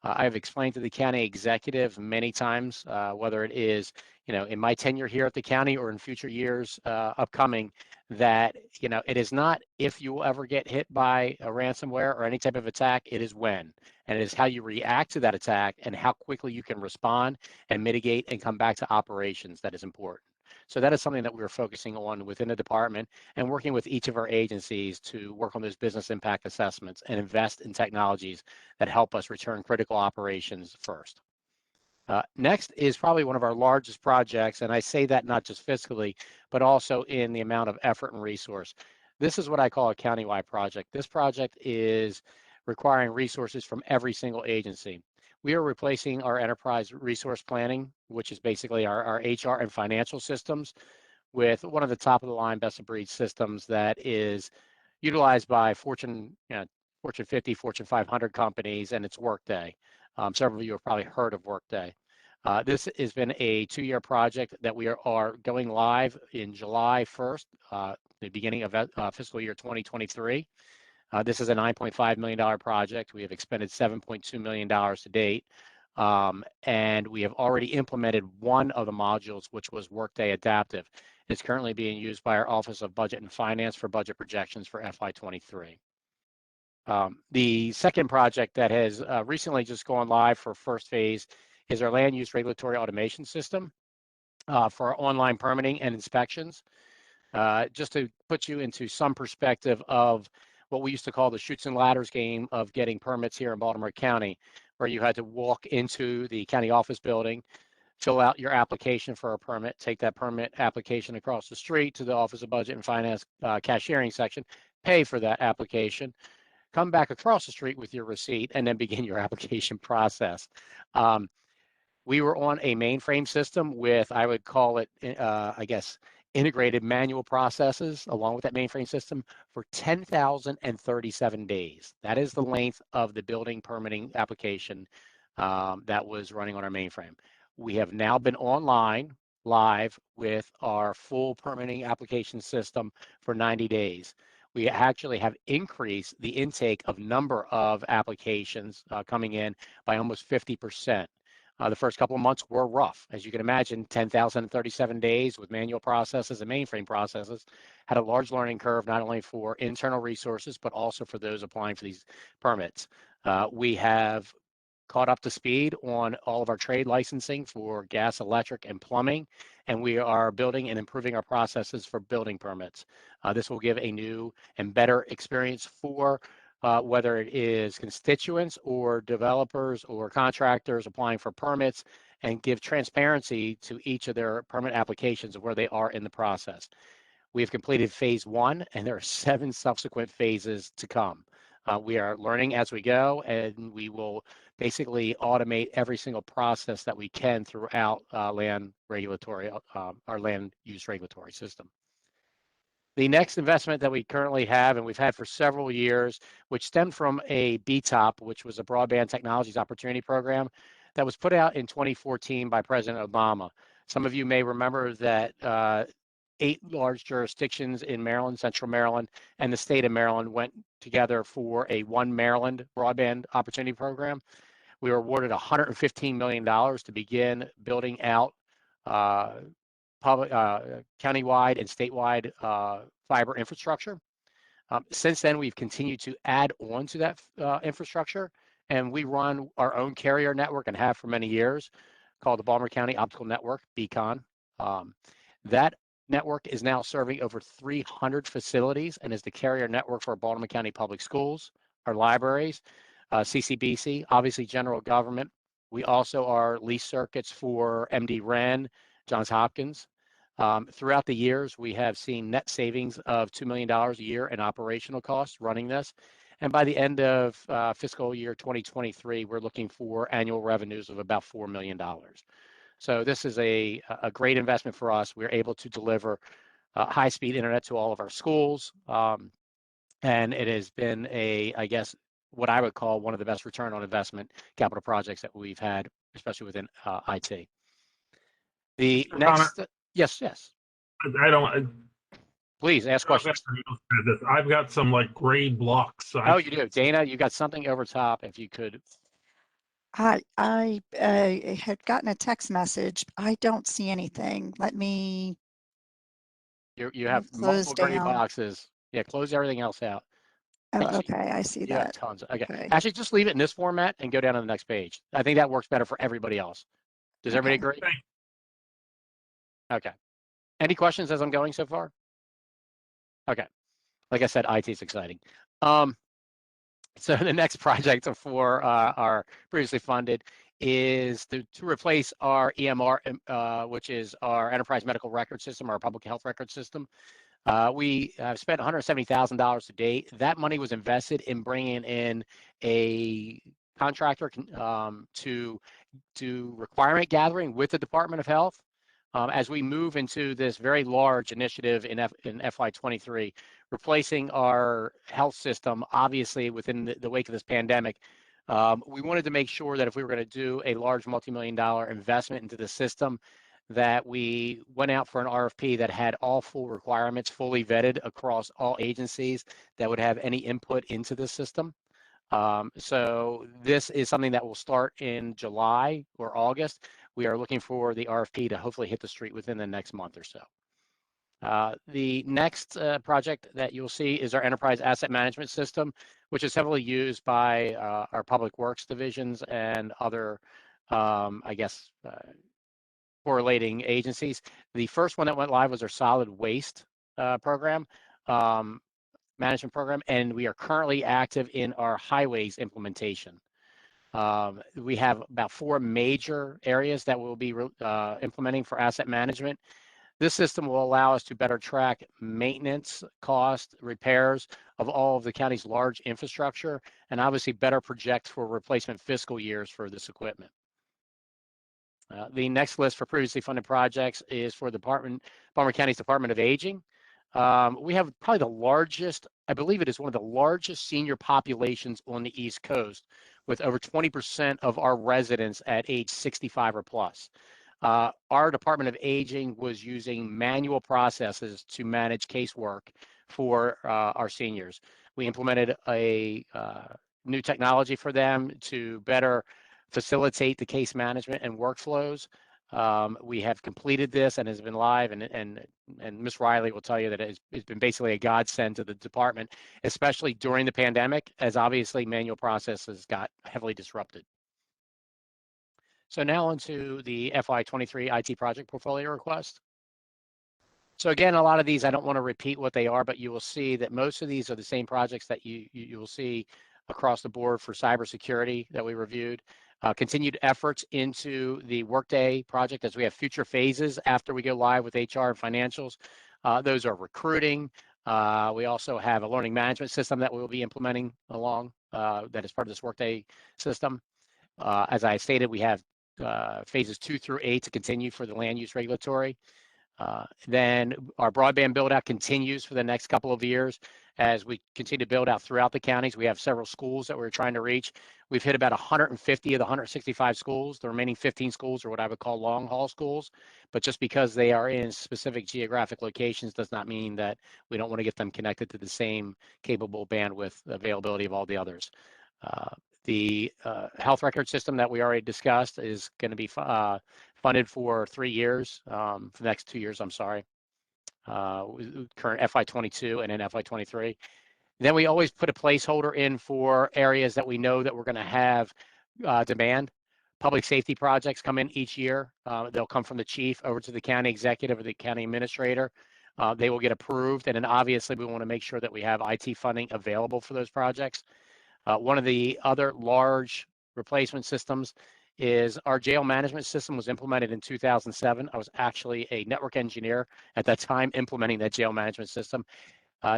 I've explained to the county executive many times, whether it is, in my tenure here at the county or in future years upcoming, that, it is not if you will ever get hit by a ransomware or any type of attack, it is when. And it is how you react to that attack and how quickly you can respond and mitigate and come back to operations that is important. So that is something that we're focusing on within the department and working with each of our agencies to work on those business impact assessments and invest in technologies that help us return critical operations first. Next is probably one of our largest projects, and I say that not just fiscally, but also in the amount of effort and resource. This is what I call a countywide project. This project is requiring resources from every single agency. We are replacing our enterprise resource planning, which is basically our HR and financial systems, with one of the top-of-the-line best-of-breed systems that is utilized by Fortune 50, Fortune 500 companies, and it's Workday. Several of you have probably heard of Workday. This has been a 2-year project that we are going live in July 1st, the beginning of fiscal year 2023. This is a $9.5 million project. We have expended $7.2 million to date, and we have already implemented one of the modules, which was Workday Adaptive. It's currently being used by our Office of Budget and Finance for budget projections for FY23. The second project that has recently just gone live for first phase is our land use regulatory automation system for our online permitting and inspections. Just to put you into some perspective of what we used to call the chutes and ladders game of getting permits here in Baltimore County, where you had to walk into the county office building, fill out your application for a permit, take that permit application across the street to the Office of Budget and Finance cashiering section, pay for that application, come back across the street with your receipt, and then begin your application process. We were on a mainframe system with, I would call it, I guess, integrated manual processes along with that mainframe system for 10,037 days. That is the length of the building permitting application that was running on our mainframe. We have now been online, live with our full permitting application system for 90 days. We actually have increased the intake of number of applications coming in by almost 50%. The first couple of months were rough. As you can imagine, 10,037 days with manual processes and mainframe processes had a large learning curve, not only for internal resources, but also for those applying for these permits. We have caught up to speed on all of our trade licensing for gas, electric, and plumbing, and we are building and improving our processes for building permits. This will give a new and better experience for whether it is constituents or developers or contractors applying for permits, and give transparency to each of their permit applications of where they are in the process. We have completed phase 1, and there are 7 subsequent phases to come. We are learning as we go, and we will basically automate every single process that we can throughout land regulatory, our land use regulatory system. The next investment that we currently have, and we've had for several years, which stemmed from a BTOP, which was a Broadband Technologies Opportunity Program that was put out in 2014 by President Obama. Some of you may remember that 8 large jurisdictions in Maryland, Central Maryland, and the state of Maryland went together for a One Maryland Broadband Opportunity Program. We were awarded $115 million to begin building out public, countywide and statewide fiber infrastructure. Since then, we've continued to add on to that infrastructure, and we run our own carrier network and have for many years, called the Baltimore County Optical Network, BCON. That network is now serving over 300 facilities and is the carrier network for Baltimore County Public Schools, our libraries, CCBC, obviously general government. We also are lease circuits for MD-REN, Johns Hopkins. Throughout the years, we have seen net savings of $2 million a year in operational costs running this. And by the end of fiscal year 2023, we're looking for annual revenues of about $4 million. So this is a great investment for us. We're able to deliver high-speed internet to all of our schools. And it has been I guess, what I would call one of the best return on investment capital projects that we've had, especially within IT. The Mr. next, yes. I don't. Please ask questions. I've got some like gray blocks. So Oh, you do. Dana, you got something over top, if you could. I had gotten a text message. I don't see anything. Let me. You have close multiple gray down. boxes. Yeah, close everything else out. Oh, okay, I see Yeah, that. tons. Okay. Okay. Actually, just leave it in this format and go down to the next page. I think that works better for everybody else. Does everybody agree? Okay. Any questions as I'm going so far? Okay. Like I said, IT is exciting. So the next project for our previously funded is to replace our EMR, which is our enterprise medical record system, our public health record system. We have spent $170,000 to date. That money was invested in bringing in a contractor to do requirement gathering with the Department of Health. As we move into this very large initiative in FY23, replacing our health system, obviously within the wake of this pandemic, we wanted to make sure that if we were going to do a large multi-million-dollar investment into the system, that we went out for an RFP that had all full requirements fully vetted across all agencies that would have any input into the system. So this is something that will start in July or August. We are looking for the RFP to hopefully hit the street within the next month or so. The next project that you'll see is our enterprise asset management system, which is heavily used by our public works divisions and other, I guess, correlating agencies. The first one that went live was our solid waste program, management program, and we are currently active in our highways implementation. We have about 4 major areas that we'll be implementing for asset management. This system will allow us to better track maintenance, cost, repairs of all of the county's large infrastructure, and obviously better project for replacement fiscal years for this equipment. The next list for previously funded projects is for the Baltimore County's Department of Aging. We have probably the largest, I believe it is one of the largest senior populations on the East Coast, with over 20% of our residents at age 65 or plus. Our Department of Aging was using manual processes to manage casework for our seniors. We implemented a new technology for them to better facilitate the case management and workflows. We have completed this and has been live, and Ms. Riley will tell you that it's been basically a godsend to the department, especially during the pandemic, as obviously manual processes got heavily disrupted. So now on to the FY23 IT project portfolio request. So again, a lot of these, I don't want to repeat what they are, but you will see that most of these are the same projects that you will see across the board for cybersecurity that we reviewed. Continued efforts into the Workday project as we have future phases after we go live with HR and financials. Those are recruiting. We also have a learning management system that we will be implementing along that is part of this Workday system. As I stated, we have phases 2 through 8 to continue for the land use regulatory. Then our broadband build out continues for the next couple of years as we continue to build out throughout the counties. We have several schools that we're trying to reach. We've hit about 150 of the 165 schools. The remaining 15 schools are what I would call long haul schools, but just because they are in specific geographic locations does not mean that we don't want to get them connected to the same capable bandwidth availability of all the others. The health record system that we already discussed is going to be funded for 3 years, for the next 2 years, I'm sorry, current FY22 and then FY23. Then we always put a placeholder in for areas that we know that we're going to have demand. Public safety projects come in each year. They'll come from the chief over to the county executive or the county administrator. They will get approved. And then obviously we want to make sure that we have IT funding available for those projects. One of the other large replacement systems is our jail management system was implemented in 2007. I was actually a network engineer at that time implementing that jail management system.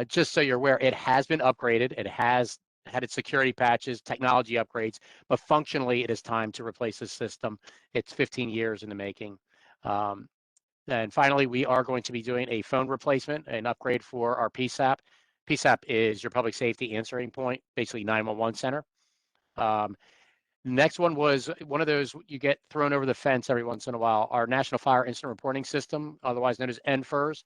Just so you're aware, it has been upgraded. It has had its security patches, technology upgrades, but functionally it is time to replace this system. It's 15 years in the making. And finally, we are going to be doing a phone replacement, an upgrade for our PSAP. PSAP is your public safety answering point, basically 911 center. Next one was one of those you get thrown over the fence every once in a while, our National Fire Incident Reporting System, otherwise known as NFIRS.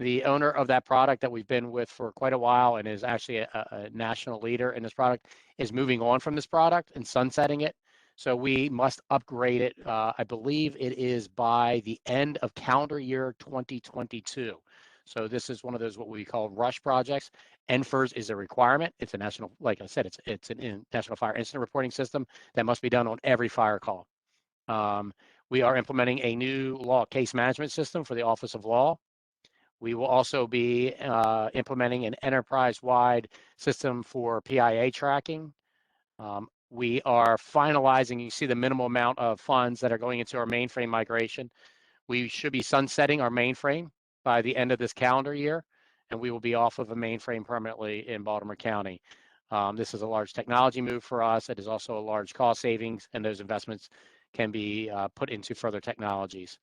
The owner of that product that we've been with for quite a while and is actually a national leader in this product is moving on from this product and sunsetting it. So we must upgrade it. I believe it is by the end of calendar year 2022. So this is one of those what we call rush projects. NFIRS is a requirement. It's a national, like I said, it's a National Fire Incident Reporting System that must be done on every fire call. We are implementing a new law case management system for the Office of Law. We will also be implementing an enterprise-wide system for PIA tracking. We are finalizing, you see the minimal amount of funds that are going into our mainframe migration. We should be sunsetting our mainframe by the end of this calendar year, and we will be off of a mainframe permanently in Baltimore County. This is a large technology move for us. It is also a large cost savings, and those investments can be put into further technologies.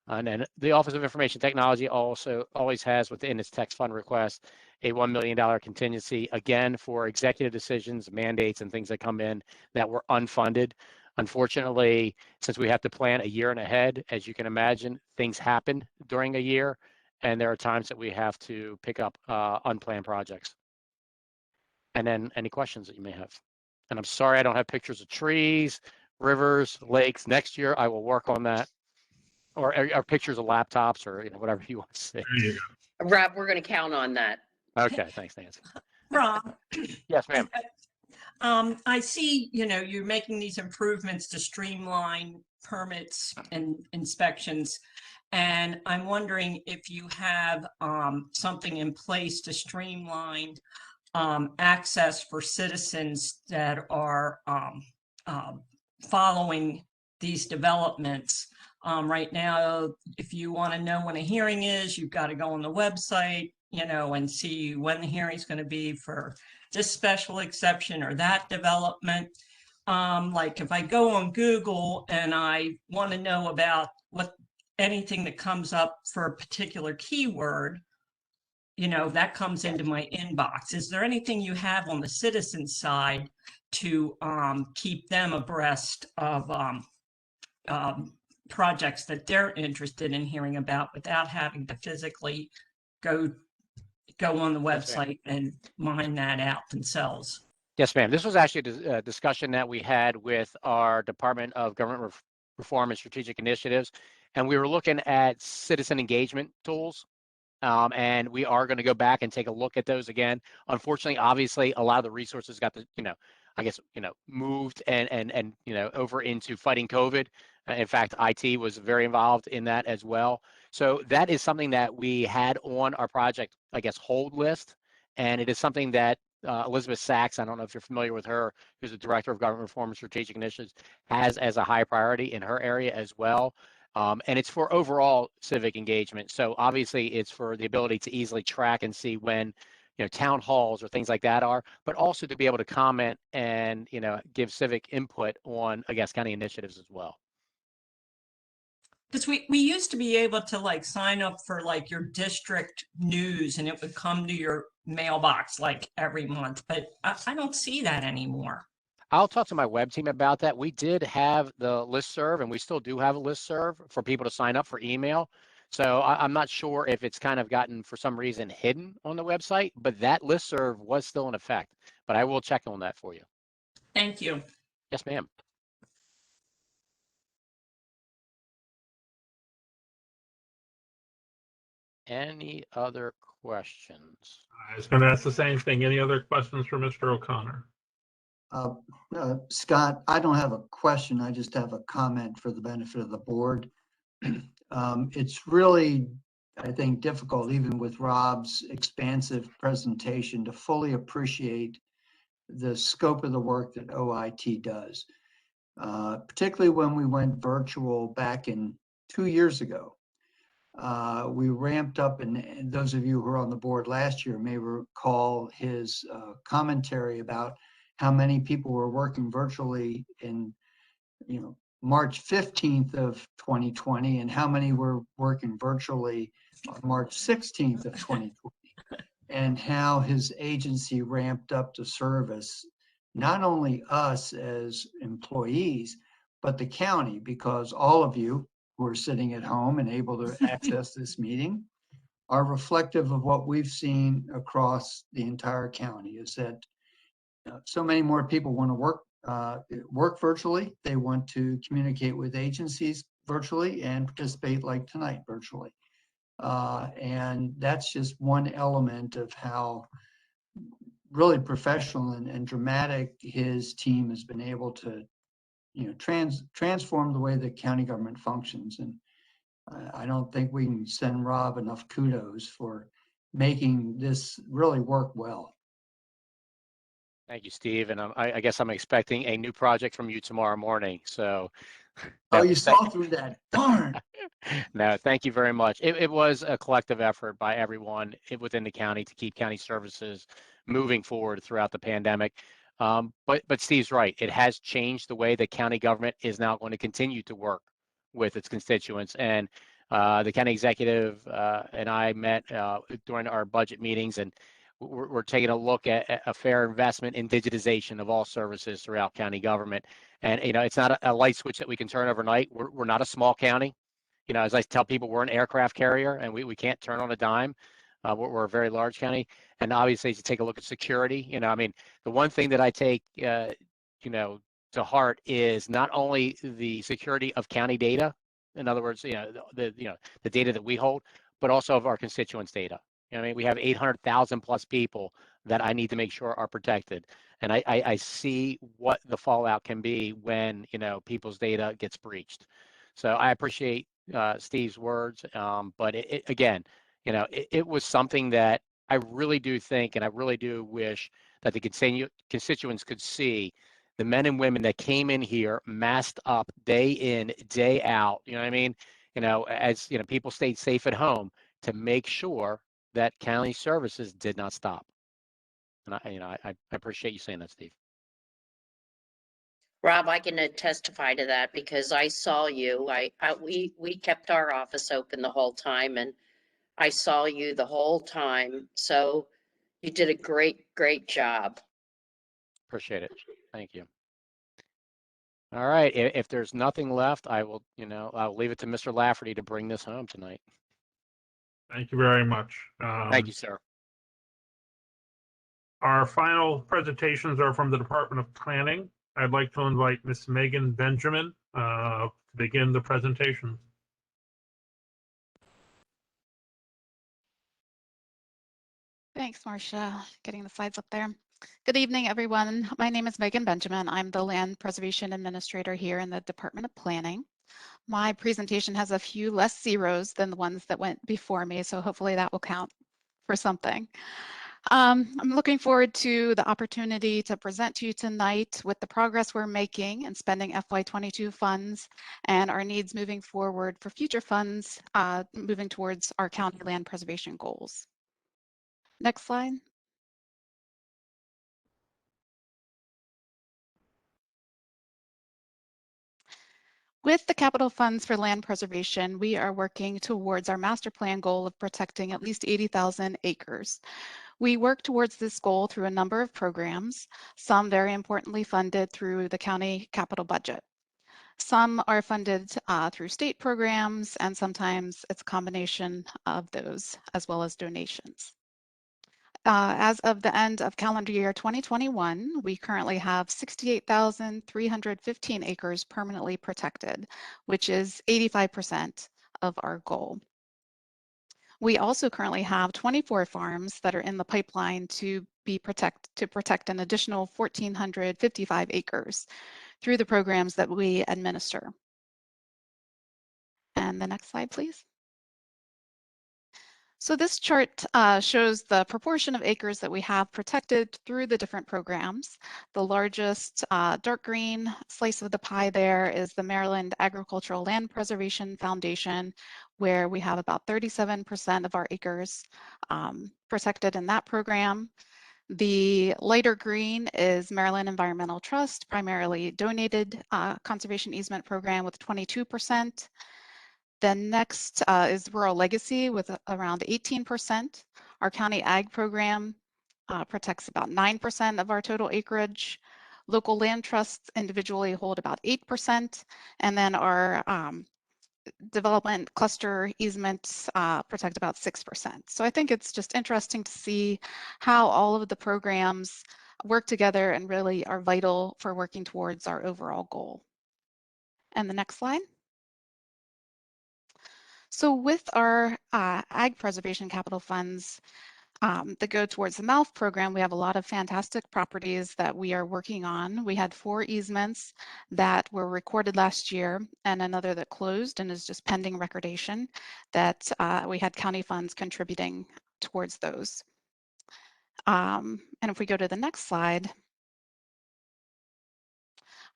And then the Office of Information Technology also always has within its text fund request a $1 million contingency, again, for executive decisions, mandates, and things that come in that were unfunded. Unfortunately, since we have to plan a year and ahead, as you can imagine, things happen during a year, and there are times that we have to pick up unplanned projects. And then any questions that you may have. And I'm sorry I don't have pictures of trees, rivers, lakes. Next year, I will work on that. Or pictures of laptops or whatever you want to say. Rob, we're going to count on that. Okay, thanks, Nancy. Rob. Yes, ma'am. I see, you're making these improvements to streamline permits and inspections. And I'm wondering if you have something in place to streamline access for citizens that are following these developments. Right now, if you want to know when a hearing is, you've got to go on the website, and see when the hearing is going to be for this special exception or that development. Like if I go on Google and I want to know about anything that comes up for a particular keyword, that comes into my inbox. Is there anything you have on the citizen side to keep them abreast of projects that they're interested in hearing about without having to physically go on the website and mine that out themselves? Yes, ma'am. This was actually a discussion that we had with our Department of Government Reform and Strategic Initiatives, and we were looking at citizen engagement tools. And we are going to go back and take a look at those again. Unfortunately, obviously, a lot of the resources got the, I guess, moved and over into fighting COVID. In fact, IT was very involved in that as well. So that is something that we had on our project, I guess, hold list. And it is something that Elizabeth Sachs, I don't know if you're familiar with her, who's the Director of Government Reform and Strategic Initiatives, has as a high priority in her area as well. And it's for overall civic engagement. So obviously it's for the ability to easily track and see when town halls or things like that are, but also to be able to comment and give civic input on, I guess, county initiatives as well. Because we used to be able to like sign up for like your district news and it would come to your mailbox like every month, but I don't see that anymore. I'll talk to my web team about that. We did have the listserv, and we still do have a listserv for people to sign up for email. So I'm not sure if it's kind of gotten, for some reason, hidden on the website, but that listserv was still in effect. But I will check on that for you. Thank you. Yes, ma'am. Any other questions? I was going to ask the same thing. Any other questions for Mr. O'Connor? Scott, I don't have a question. I just have a comment for the benefit of the board. It's really, I think, difficult, even with Rob's expansive presentation, to fully appreciate the scope of the work that OIT does, particularly when we went virtual back in 2 years ago. We ramped up, and those of you who were on the board last year may recall his commentary about how many people were working virtually in, March 15th of 2020, and how many were working virtually on March 16th of 2020, and how his agency ramped up the service, not only us as employees, but the county, because all of you who are sitting at home and able to access this meeting are reflective of what we've seen across the entire county, is that so many more people want to work virtually. They want to communicate with agencies virtually and participate like tonight virtually. And that's just one element of how really professional and dramatic his team has been able to transform the way the county government functions. And I don't think we can send Rob enough kudos for making this really work well. Thank you, Steve. And I guess I'm expecting a new project from you tomorrow morning. So. Oh, you saw through that. Darn. No, thank you very much. It was a collective effort by everyone within the county to keep county services moving forward throughout the pandemic. But Steve's right. It has changed the way the county government is now going to continue to work with its constituents. And the county executive and I met during our budget meetings, and we're taking a look at a fair investment in digitization of all services throughout county government. And, it's not a light switch that we can turn overnight. We're not a small county. As I tell people, we're an aircraft carrier, and we can't turn on a dime. We're a very large county. And obviously, to take a look at security, the one thing that I take, to heart is not only the security of county data, in other words, the data that we hold, but also of our constituents' data. We have 800,000 plus people that I need to make sure are protected. And I see what the fallout can be when, people's data gets breached. So I appreciate Steve's words. But it was something that I really do think, and I really do wish that the constituents could see the men and women that came in here masked up day in, day out. As people stayed safe at home to make sure that county services did not stop. And I appreciate you saying that, Steve. Rob, I can testify to that because I saw you. We kept our office open the whole time, and I saw you the whole time. So you did a great job. Appreciate it. Thank you. All right. If there's nothing left, I'll leave it to Mr. Lafferty to bring this home tonight. Thank you very much. Thank you, sir. Our final presentations are from the Department of Planning. I'd like to invite Ms. Megan Benjamin to begin the presentation. Thanks, Marcia. Getting the slides up there. Good evening, everyone. My name is Megan Benjamin. I'm the Land Preservation Administrator here in the Department of Planning. My presentation has a few less zeros than the ones that went before me, so hopefully that will count for something. I'm looking forward to the opportunity to present to you tonight with the progress we're making in spending FY22 funds and our needs moving forward for future funds moving towards our county land preservation goals. Next slide. With the capital funds for land preservation, we are working towards our master plan goal of protecting at least 80,000 acres. We work towards this goal through a number of programs, some very importantly funded through the county capital budget. Some are funded through state programs, and sometimes it's a combination of those as well as donations. As of the end of calendar year 2021, we currently have 68,315 acres permanently protected, which is 85% of our goal. We also currently have 24 farms that are in the pipeline to protect an additional 1,455 acres through the programs that we administer. And the next slide, please. So this chart shows the proportion of acres that we have protected through the different programs. The largest dark green slice of the pie there is the Maryland Agricultural Land Preservation Foundation, where we have about 37% of our acres protected in that program. The lighter green is Maryland Environmental Trust, primarily donated conservation easement program with 22%. Then next is Rural Legacy with around 18%. Our county ag program protects about 9% of our total acreage. Local land trusts individually hold about 8%. And then our development cluster easements protect about 6%. So I think it's just interesting to see how all of the programs work together and really are vital for working towards our overall goal. And the next slide. So with our ag preservation capital funds that go towards the MALF program, we have a lot of fantastic properties that we are working on. We had 4 easements that were recorded last year and another that closed and is just pending recordation that we had county funds contributing towards those. And if we go to the next slide,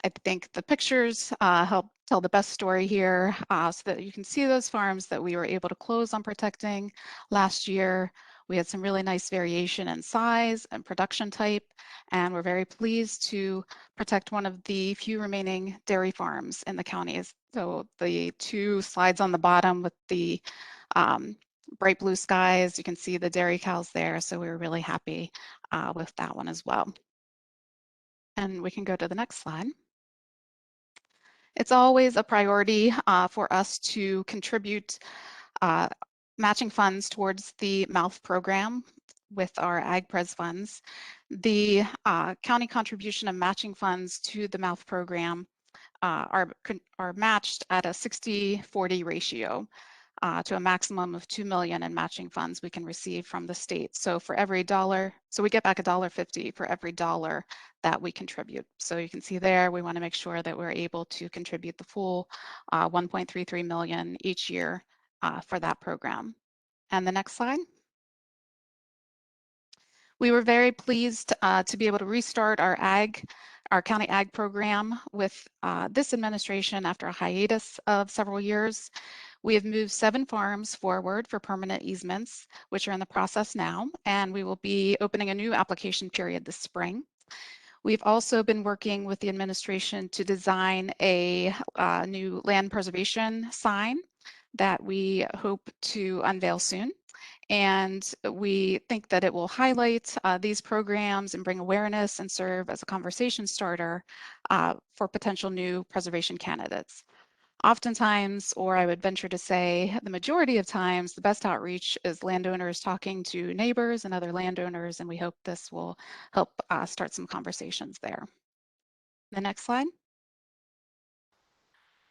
I think the pictures help tell the best story here so that you can see those farms that we were able to close on protecting last year. We had some really nice variation in size and production type, and we're very pleased to protect one of the few remaining dairy farms in the counties. So the 2 slides on the bottom with the bright blue skies, you can see the dairy cows there. So we were really happy with that one as well. And we can go to the next slide. It's always a priority for us to contribute matching funds towards the MALF program with our Ag Pres funds. The county contribution of matching funds to the MALF program are matched at a 60-40 ratio to a maximum of $2 million in matching funds we can receive from the state. So for every dollar, so we get back $1.50 for every dollar that we contribute. So you can see there, we want to make sure that we're able to contribute the full 1.33 million each year for that program. And the next slide. We were very pleased to be able to restart our county ag program with this administration after a hiatus of several years. We have moved 7 farms forward for permanent easements, which are in the process now, and we will be opening a new application period this spring. We've also been working with the administration to design a new land preservation sign that we hope to unveil soon. And we think that it will highlight these programs and bring awareness and serve as a conversation starter for potential new preservation candidates. Oftentimes, or I would venture to say the majority of times, the best outreach is landowners talking to neighbors and other landowners, and we hope this will help start some conversations there. The next slide.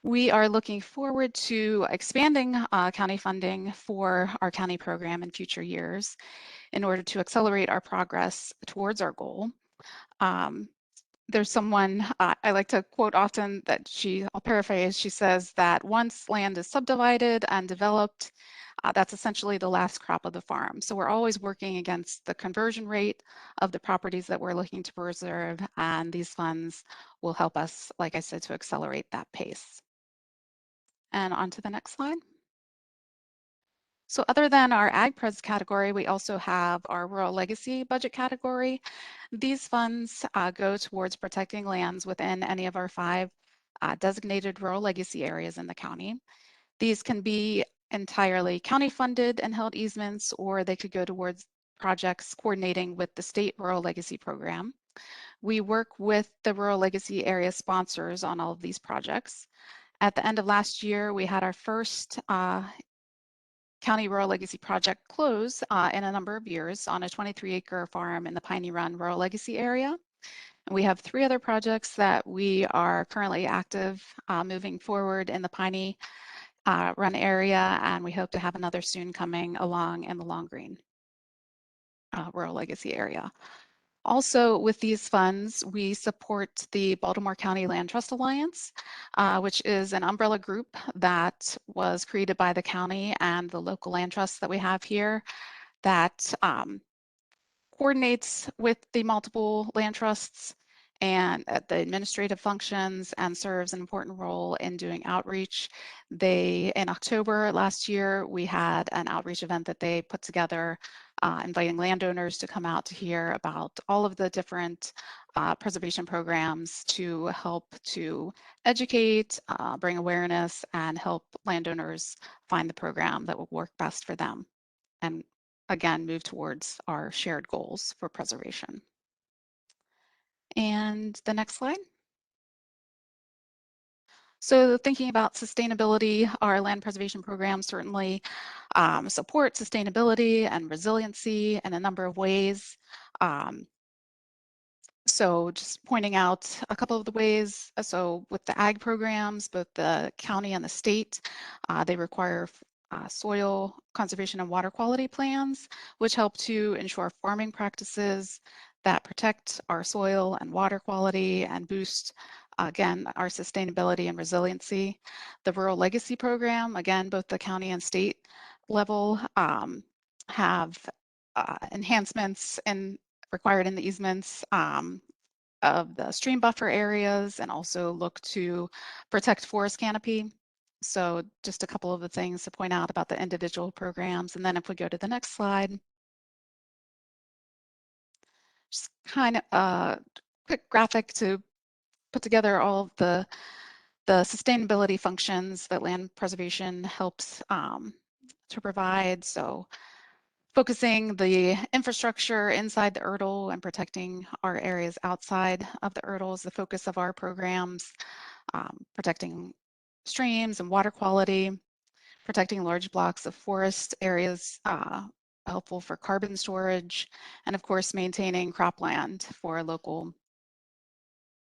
We are looking forward to expanding county funding for our county program in future years in order to accelerate our progress towards our goal. There's someone I like to quote often that I'll paraphrase, she says that once land is subdivided and developed, that's essentially the last crop of the farm. So we're always working against the conversion rate of the properties that we're looking to preserve, and these funds will help us, like I said, to accelerate that pace. And on to the next slide. So other than our ag pres category, we also have our rural legacy budget category. These funds go towards protecting lands within any of our 5 designated rural legacy areas in the county. These can be entirely county funded and held easements, or they could go towards projects coordinating with the state rural legacy program. We work with the rural legacy area sponsors on all of these projects. At the end of last year, we had our first county rural legacy project close in a number of years on a 23-acre farm in the Piney Run rural legacy area. And we have 3 other projects that we are currently active moving forward in the Piney Run area, and we hope to have another soon coming along in the Long Green rural legacy area. Also, with these funds, we support the Baltimore County Land Trust Alliance, which is an umbrella group that was created by the county and the local land trusts that we have here that coordinates with the multiple land trusts and the administrative functions and serves an important role in doing outreach. In October last year, we had an outreach event that they put together, inviting landowners to come out to hear about all of the different preservation programs to help to educate, bring awareness, and help landowners find the program that will work best for them. And again, move towards our shared goals for preservation. And the next slide. So thinking about sustainability, our land preservation program certainly supports sustainability and resiliency in a number of ways. So just pointing out a couple of the ways. So with the ag programs, both the county and the state, they require soil conservation and water quality plans, which help to ensure farming practices that protect our soil and water quality and boost, again, our sustainability and resiliency. The Rural Legacy Program, again, both the county and state level have enhancements required in the easements of the stream buffer areas, and also look to protect forest canopy. So just a couple of the things to point out about the individual programs. And then if we go to the next slide, just kind of a quick graphic to put together all of the sustainability functions that land preservation helps to provide. So focusing the infrastructure inside the URDL and protecting our areas outside of the URDL is the focus of our programs, protecting streams and water quality, protecting large blocks of forest areas helpful for carbon storage, and of course maintaining cropland for local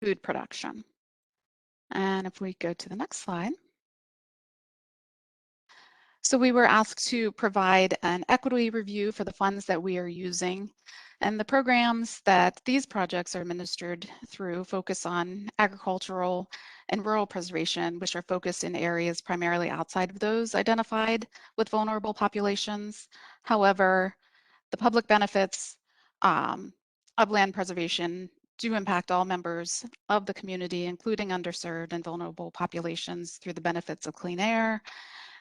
food production. And if we go to the next slide. So we were asked to provide an equity review for the funds that we are using, and the programs that these projects are administered through focus on agricultural and rural preservation, which are focused in areas primarily outside of those identified with vulnerable populations. However, the public benefits of land preservation do impact all members of the community, including underserved and vulnerable populations, through the benefits of clean air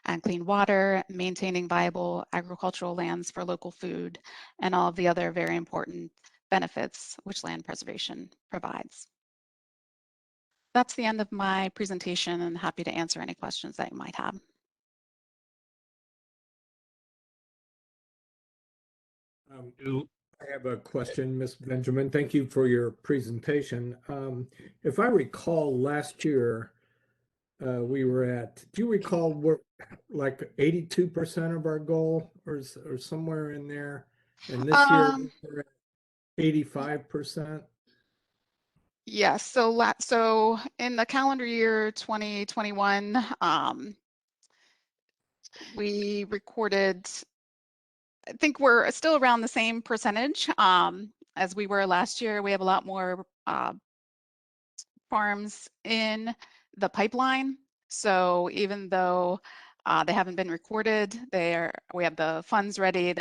and clean water, maintaining viable agricultural lands for local food, and all of the other very important benefits which land preservation provides. That's the end of my presentation, and happy to answer any questions that you might have. I have a question, Ms. Benjamin. Thank you for your presentation. If I recall last year, we were at, do you recall, we're like 82% of our goal or somewhere in there? And this year we're at 85%. Yes, so in the calendar year 2021, we recorded, I think we're still around the same percentage as we were last year. We have a lot more farms in the pipeline. So even though they haven't been recorded, we have the funds ready,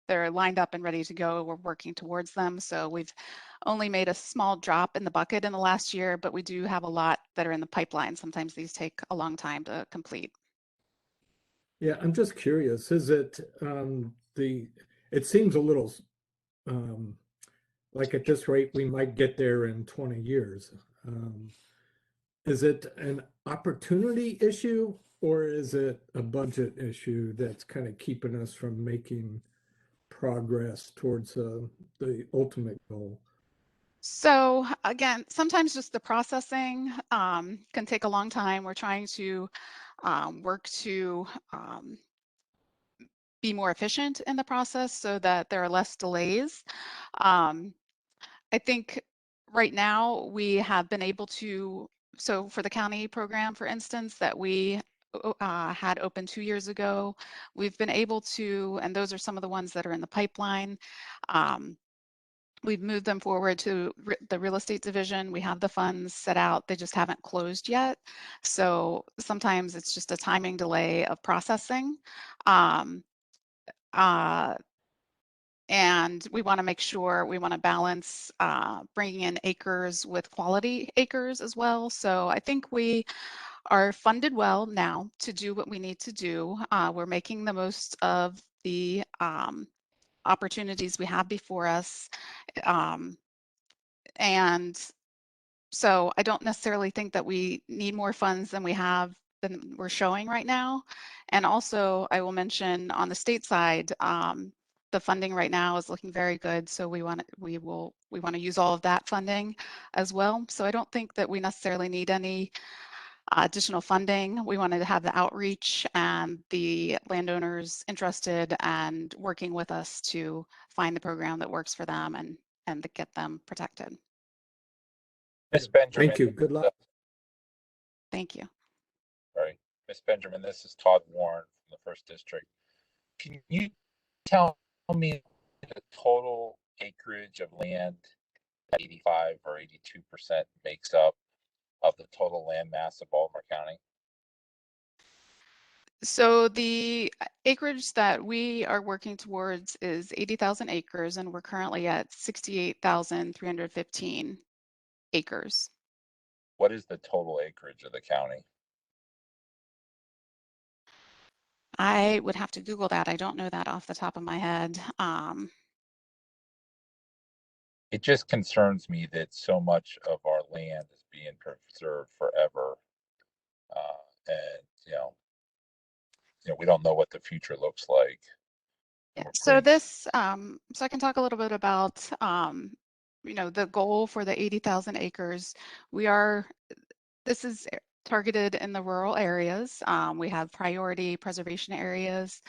they're lined up and ready to go. We're working towards them. So we've only made a small drop in the bucket in the last year, but we do have a lot that are in the pipeline. Sometimes these take a long time to complete. Yeah, I'm just curious, is it it seems a little like at this rate, we might get there in 20 years. Is it an opportunity issue or is it a budget issue that's kind of keeping us from making progress towards the ultimate goal? So again, sometimes just the processing can take a long time. We're trying to work to be more efficient in the process so that there are less delays. I think right now we have been able to, so for the county program, for instance, that we had opened 2 years ago, we've been able to, and those are some of the ones that are in the pipeline. We've moved them forward to the real estate division. We have the funds set out. They just haven't closed yet. So sometimes it's just a timing delay of processing. And we want to make sure we want to balance bringing in acres with quality acres as well. So I think we are funded well now to do what we need to do. We're making the most of the opportunities we have before us. And so I don't necessarily think that we need more funds than we're showing right now. And also I will mention on the state side, the funding right now is looking very good. So we want to use all of that funding as well. So I don't think that we necessarily need any additional funding. We wanted to have the outreach and the landowners interested and working with us to find the program that works for them and to get them protected. Ms. Benjamin. Thank you. Good luck. Thank you. Sorry, Ms. Benjamin, this is Todd Warren from the First District. Can you tell me the total acreage of land that 85 or 82% makes up of the total land mass of Baltimore County? So the acreage that we are working towards is 80,000 acres, and we're currently at 68,315 acres. What is the total acreage of the county? I would have to Google that. I don't know that off the top of my head. It just concerns me that so much of our land is being preserved forever, and we don't know what the future looks like. Yeah. So this, so I can talk a little bit about, the goal for the 80,000 acres. This is targeted in the rural areas. We have priority preservation areas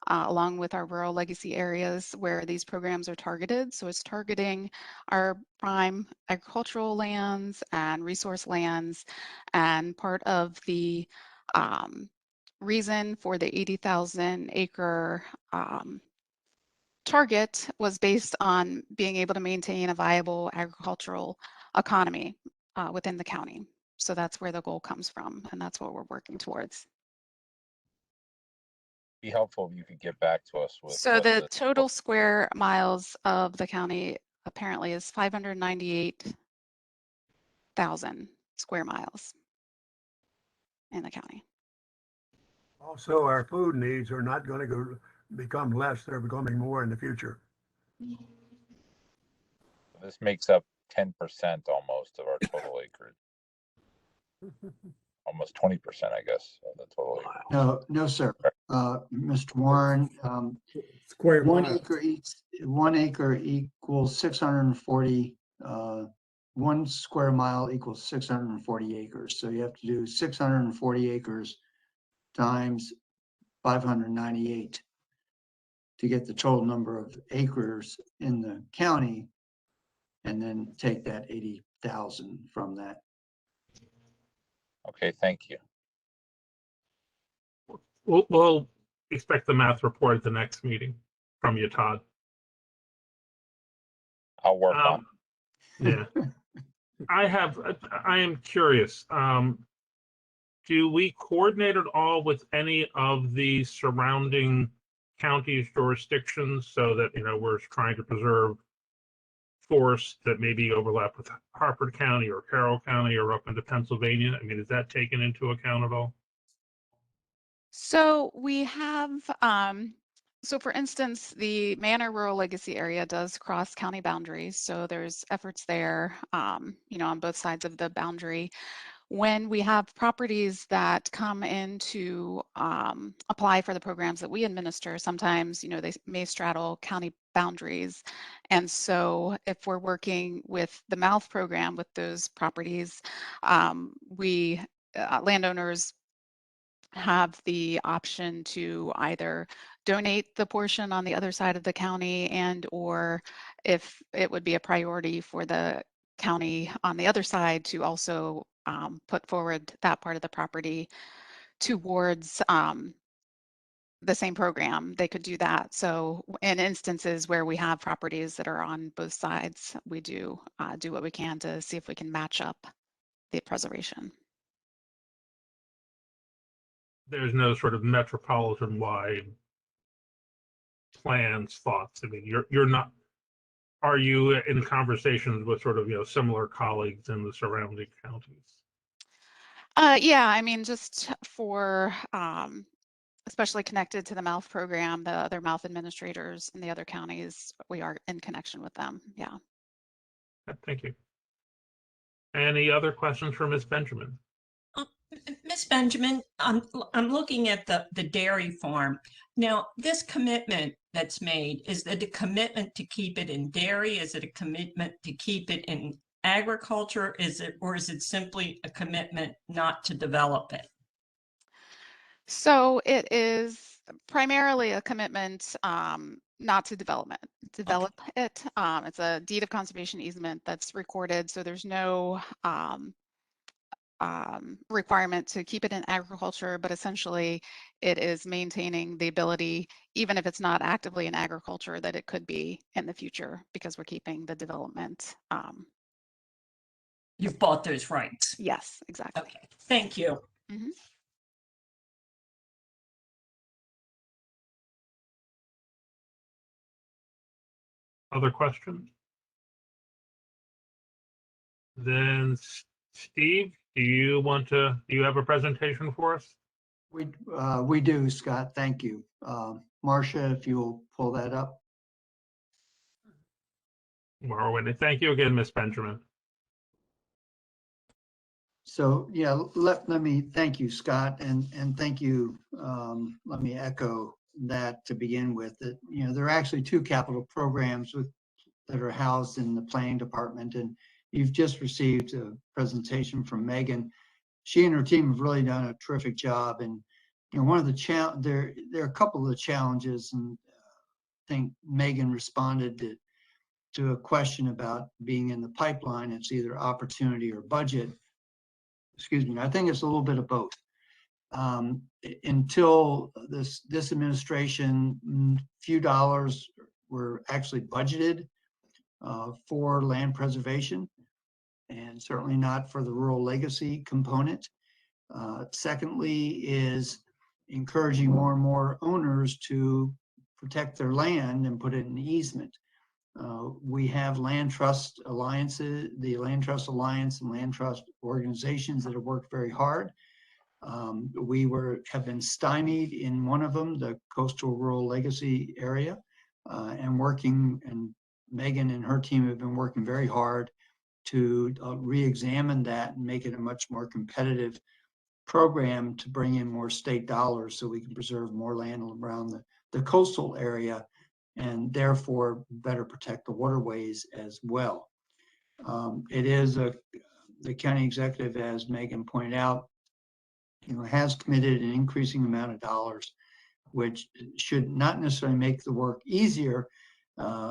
along with our rural legacy areas where these programs are targeted. So it's targeting our prime agricultural lands and resource lands, and part of the reason for the 80,000 acre target was based on being able to maintain a viable agricultural economy within the county. So that's where the goal comes from, and that's what we're working towards. Be helpful if you could get back to us with. So the total square miles of the county apparently is 598,000 square miles in the county. Also, our food needs are not going to become less, they're becoming more in the future. This makes up 10% almost of our total acreage. Almost 20%, I guess, of the total acreage. No, sir. Mr. Warren, Square one mile. acre equals 640, 1 square mile equals 640 acres. So you have to do 640 acres times 598 to get the total number of acres in the county, and then take that $800,000 from that. Okay, thank you. We'll expect the math report at the next meeting from you, Todd. I'll work on it. Yeah. I am curious. Do we coordinate at all with any of the surrounding counties' jurisdictions so that, we're trying to preserve forests that maybe overlap with Harford County or Carroll County or up into Pennsylvania? I mean, is that taken into account at all? So we have, so for instance, the Manor Rural Legacy area does cross county boundaries. So there's efforts there, on both sides of the boundary. When we have properties that come in to apply for the programs that we administer, sometimes, they may straddle county boundaries. And so if we're working with the MOUTH program with those properties, we landowners have the option to either donate the portion on the other side of the county, and or if it would be a priority for the county on the other side to also put forward that part of the property towards the same program, they could do that. So in instances where we have properties that are on both sides, we do what we can to see if we can match up the preservation. There's no sort of metropolitan-wide plans, thoughts. I mean, you're not. Are you in conversations with sort of similar colleagues in the surrounding counties? Yeah, I mean, just for especially connected to the MOUTH program, the other MOUTH administrators in the other counties, we are in connection with them. Yeah. Thank you. Any other questions for Ms. Benjamin? Ms. Benjamin, I'm looking at the dairy farm. Now, this commitment that's made, is it a commitment to keep it in dairy? Is it a commitment to keep it in agriculture? Or is it simply a commitment not to develop it? So it is primarily a commitment not to develop it. It's a deed of conservation easement that's recorded, so there's no requirement to keep it in agriculture, but essentially it is maintaining the ability, even if it's not actively in agriculture, that it could be in the future because we're keeping the development. You've bought those rights. Yes, exactly. Okay, thank you. Mm-hmm. Other questions? Then Steve, do you have a presentation for us? We do, Scott. Thank you. Marcia, if you'll pull that up. Marwin, thank you again, Ms. Benjamin. So yeah, let me thank you, Scott, and thank you. Let me echo that to begin with. That there are actually two capital programs that are housed in the planning department, and you've just received a presentation from Megan. She and her team have really done a terrific job, and one of the there are a couple of the challenges, and I think Megan responded to a question about being in the pipeline. It's either opportunity or budget. Excuse me. I think it's a little bit of both. Until this administration, few dollars were actually budgeted for land preservation, and certainly not for the rural legacy component. Secondly is encouraging more and more owners to protect their land and put it in easement. We have land trust alliances, the Land Trust Alliance and land trust organizations that have worked very hard. We have been stymied in one of them, the coastal rural legacy area, and Megan and her team have been working very hard to re-examine that and make it a much more competitive program to bring in more state dollars so we can preserve more land around the coastal area and therefore better protect the waterways as well. It is the county executive, as Megan pointed out, has committed an increasing amount of dollars, which should not necessarily make the work easier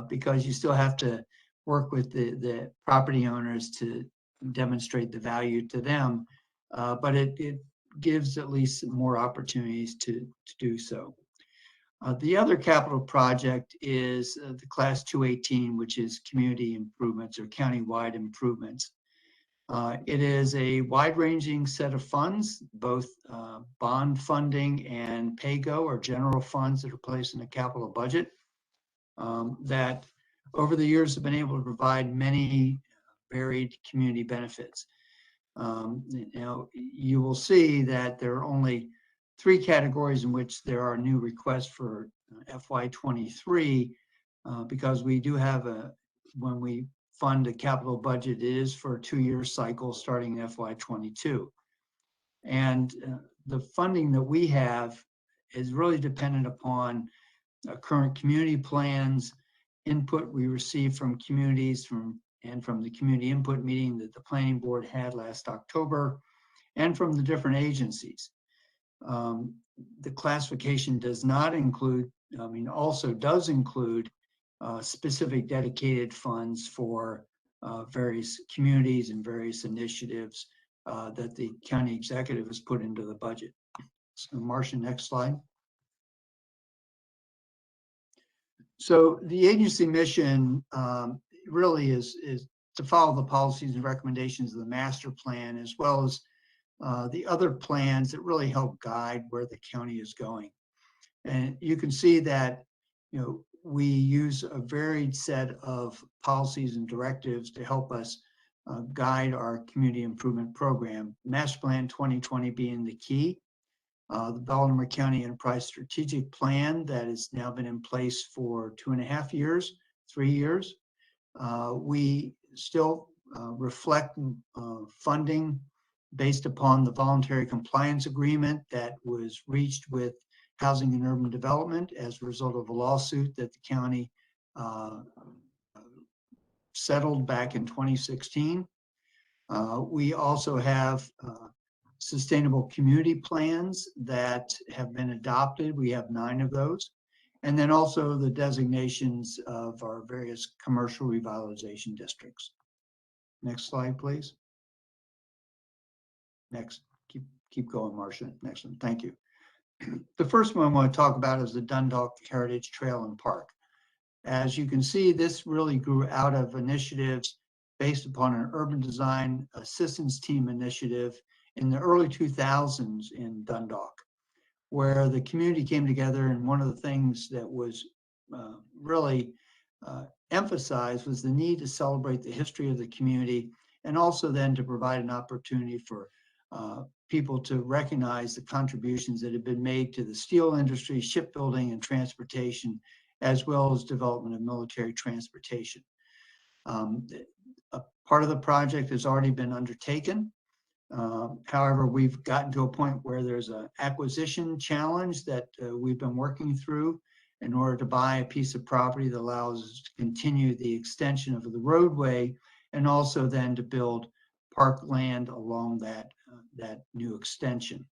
because you still have to work with the property owners to demonstrate the value to them, but it gives at least more opportunities to do so. The other capital project is the Class 218, which is community improvements or countywide improvements. It is a wide-ranging set of funds, both bond funding and pay-go or general funds that are placed in the capital budget that over the years have been able to provide many varied community benefits. You will see that there are only 3 categories in which there are new requests for FY23 because we do have when we fund a capital budget, it is for a 2-year cycle starting in FY22. And the funding that we have is really dependent upon current community plans, input we receive from communities and from the community input meeting that the planning board had last October, and from the different agencies. The classification does not include, also does include specific dedicated funds for various communities and various initiatives that the county executive has put into the budget. So Marcia, next slide. So the agency mission really is to follow the policies and recommendations of the master plan, as well as the other plans that really help guide where the county is going. And you can see that, we use a varied set of policies and directives to help us guide our community improvement program. Master Plan 2020 being the key. The Baltimore County Enterprise Strategic Plan that has now been in place for 2.5 years, 3 years. We still reflect funding based upon the voluntary compliance agreement that was reached with Housing and Urban Development as a result of a lawsuit that the county settled back in 2016. We also have sustainable community plans that have been adopted. We have 9 of those. And then also the designations of our various commercial revitalization districts. Next slide, please. Next, keep going, Marcia. Next one, thank you. The first one I want to talk about is the Dundalk Heritage Trail and Park. As you can see, this really grew out of initiatives based upon an urban design assistance team initiative in the early 2000s in Dundalk, where the community came together, and one of the things that was really emphasized was the need to celebrate the history of the community, and also then to provide an opportunity for people to recognize the contributions that have been made to the steel industry, shipbuilding, and transportation, as well as development of military transportation. A part of the project has already been undertaken. However, we've gotten to a point where there's an acquisition challenge that we've been working through in order to buy a piece of property that allows us to continue the extension of the roadway, and also then to build park land along that new extension.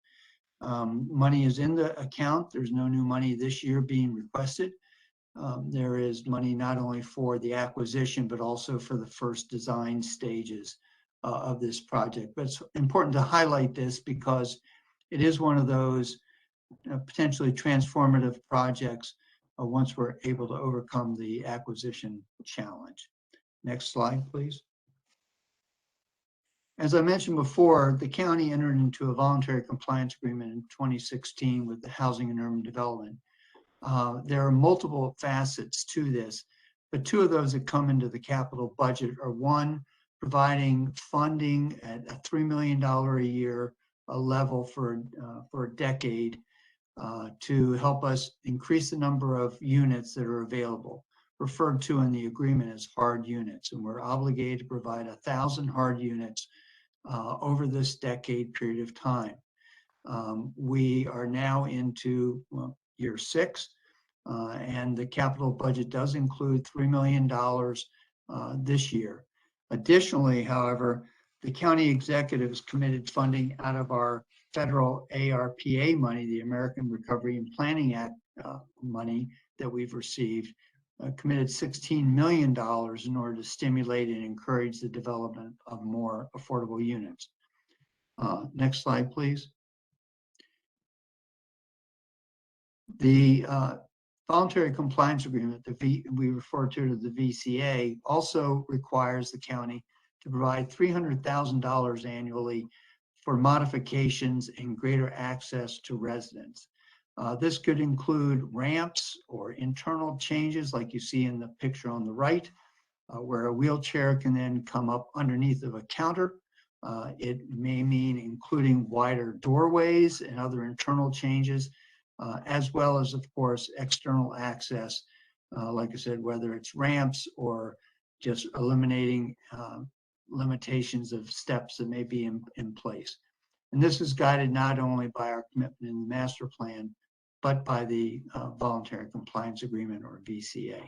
Money is in the account. There's no new money this year being requested. There is money not only for the acquisition, but also for the first design stages of this project. But it's important to highlight this because it is one of those potentially transformative projects once we're able to overcome the acquisition challenge. Next slide, please. As I mentioned before, the county entered into a voluntary compliance agreement in 2016 with the Housing and Urban Development. There are multiple facets to this, but 2 of those that come into the capital budget are, 1, providing funding at a $3 million a year level for a decade to help us increase the number of units that are available, referred to in the agreement as hard units. And we're obligated to provide 1,000 hard units over this decade period of time. We are now into year 6, and the capital budget does include $3 million this year. Additionally, however, the county executive has committed funding out of our federal ARPA money, the American Recovery and Planning Act money that we've received, committed $16 million in order to stimulate and encourage the development of more affordable units. Next slide, please. The voluntary compliance agreement, we refer to as the VCA, also requires the county to provide $300,000 annually for modifications and greater access to residents. This could include ramps or internal changes like you see in the picture on the right, where a wheelchair can then come up underneath of a counter. It may mean including wider doorways and other internal changes, as well as, of course, external access, like I said, whether it's ramps or just eliminating limitations of steps that may be in place. And this is guided not only by our commitment in the master plan, but by the Voluntary Compliance Agreement, or VCA.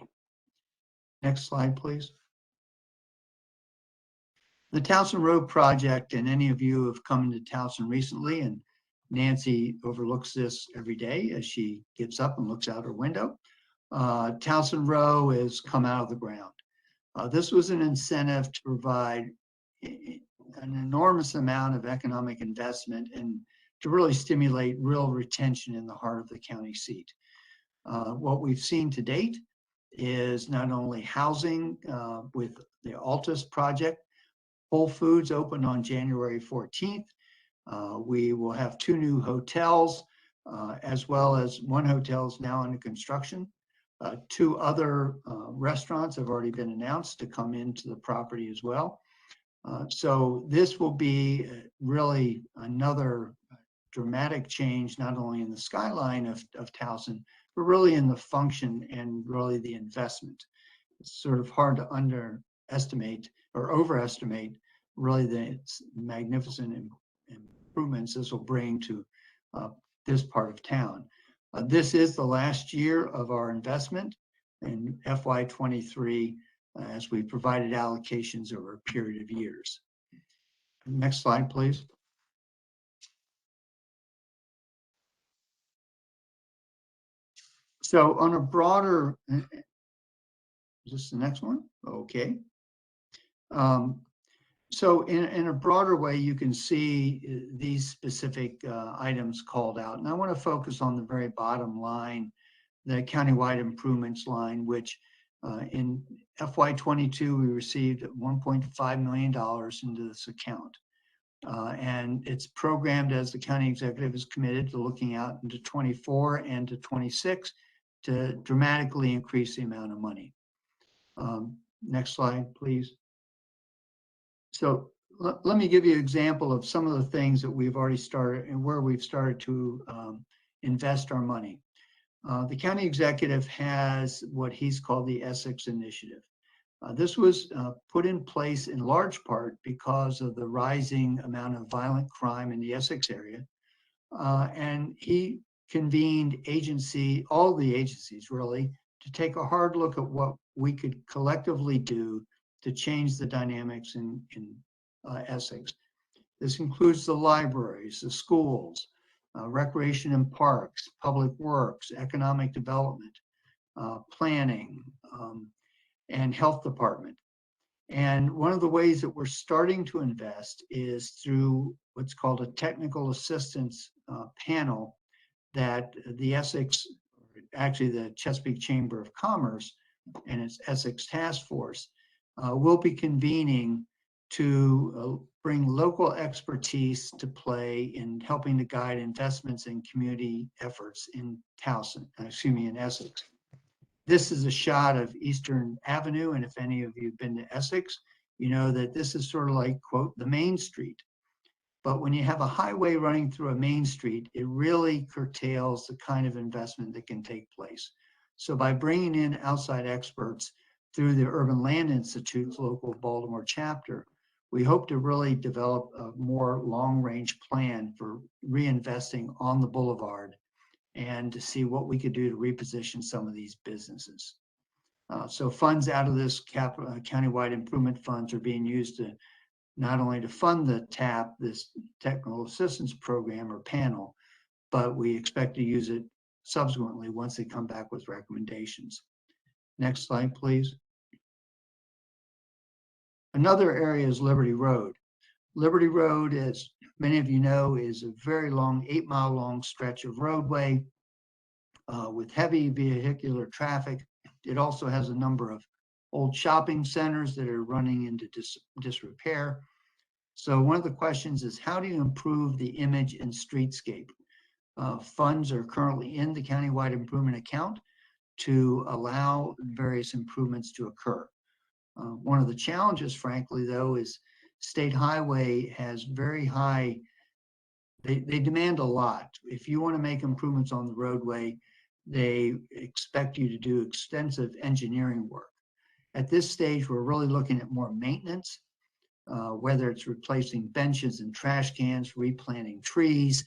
Next slide, please. The Towson Road project, and any of you have come into Towson recently, and Nancy overlooks this every day as she gets up and looks out her window. Towson Row has come out of the ground. This was an incentive to provide an enormous amount of economic investment and to really stimulate real retention in the heart of the county seat. What we've seen to date is not only housing with the Altus project. Whole Foods opened on January 14th. We will have 2 new hotels, as well as 1 hotel is now under construction. 2 other restaurants have already been announced to come into the property as well. So this will be really another dramatic change, not only in the skyline of Towson, but really in the function and really the investment. It's sort of hard to underestimate or overestimate really the magnificent improvements this will bring to this part of town. This is the last year of our investment in FY23 as we provided allocations over a period of years. Next slide, please. So on a broader, is this the next one? Okay. So in a broader way, you can see these specific items called out. And I want to focus on the very bottom line, the countywide improvements line, which in FY22, we received $1.5 million into this account. And it's programmed as the county executive is committed to looking out into 24 and to 26 to dramatically increase the amount of money. Next slide, please. So let me give you an example of some of the things that we've already started and where we've started to invest our money. The county executive has what he's called the Essex Initiative. This was put in place in large part because of the rising amount of violent crime in the Essex area. And he convened all the agencies really, to take a hard look at what we could collectively do to change the dynamics in Essex. This includes the libraries, the schools, recreation and parks, public works, economic development, planning, and health department. And one of the ways that we're starting to invest is through what's called a technical assistance panel that the Essex, actually the Chesapeake Chamber of Commerce and its Essex Task Force will be convening to bring local expertise to play in helping to guide investments in community efforts in in Essex. This is a shot of Eastern Avenue, and if any of you have been to Essex, you know that this is sort of like, quote, the main street. But when you have a highway running through a main street, it really curtails the kind of investment that can take place. So by bringing in outside experts through the Urban Land Institute's local Baltimore chapter, we hope to really develop a more long-range plan for reinvesting on the boulevard and to see what we could do to reposition some of these businesses. So funds out of this countywide improvement funds are being used to not only to fund the TAP, this technical assistance program or panel, but we expect to use it subsequently once they come back with recommendations. Next slide, please. Another area is Liberty Road. Liberty Road, as many of you know, is a very long, 8-mile long stretch of roadway with heavy vehicular traffic. It also has a number of old shopping centers that are running into disrepair. So one of the questions is, how do you improve the image and streetscape? Funds are currently in the countywide improvement account to allow various improvements to occur. One of the challenges, frankly, though, is State Highway has very high, they demand a lot. If you want to make improvements on the roadway, they expect you to do extensive engineering work. At this stage, we're really looking at more maintenance, whether it's replacing benches and trash cans, replanting trees,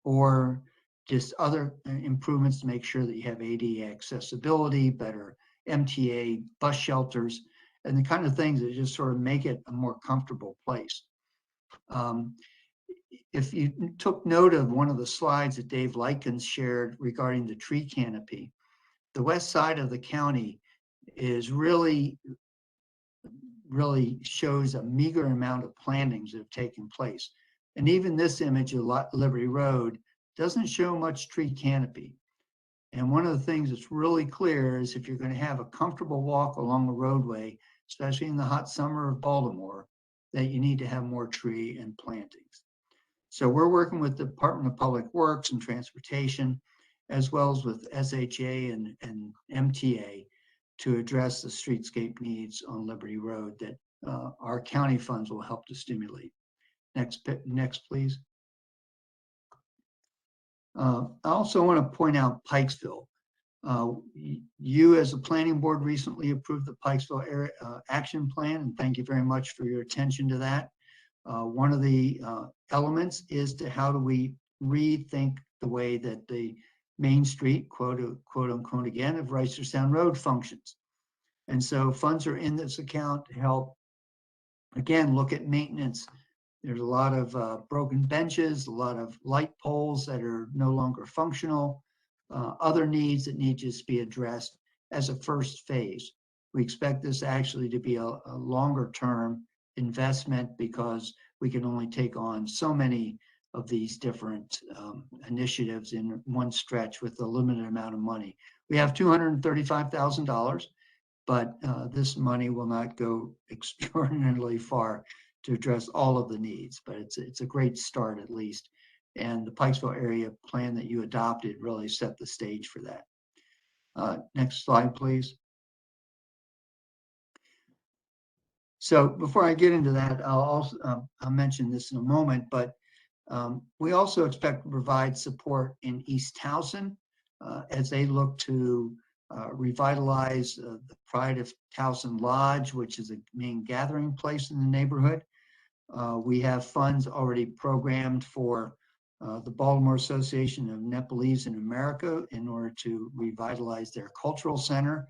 or just other improvements to make sure that you have ADA accessibility, better MTA bus shelters, and the kind of things that just sort of make it a more comfortable place. If you took note of one of the slides that Dave Likens shared regarding the tree canopy, the west side of the county is really shows a meager amount of plantings that have taken place. And even this image of Liberty Road doesn't show much tree canopy. And one of the things that's really clear is if you're going to have a comfortable walk along the roadway, especially in the hot summer of Baltimore, that you need to have more tree and plantings. So we're working with the Department of Public Works and Transportation, as well as with SHA and MTA, to address the streetscape needs on Liberty Road that our county funds will help to stimulate. Next, please. I also want to point out Pikesville. You as a planning board recently approved the Pikesville area, action plan, and thank you very much for your attention to that. One of the elements is to how do we rethink the way that the Main Street, quote unquote again, of Reisterstown Road functions. And so funds are in this account to help, again, look at maintenance. There's a lot of broken benches, a lot of light poles that are no longer functional, other needs that need to just be addressed as a first phase. We expect this actually to be a longer term investment because we can only take on so many of these different initiatives in one stretch with a limited amount of money. We have $235,000, but this money will not go extraordinarily far to address all of the needs, but it's a great start at least. And the Pikesville area plan that you adopted really set the stage for that. Next slide, please. So before I get into that, I'll mention this in a moment, but we also expect to provide support in East Towson as they look to revitalize the Pride of Towson Lodge, which is a main gathering place in the neighborhood. We have funds already programmed for the Baltimore Association of Nepalese in America in order to revitalize their cultural center.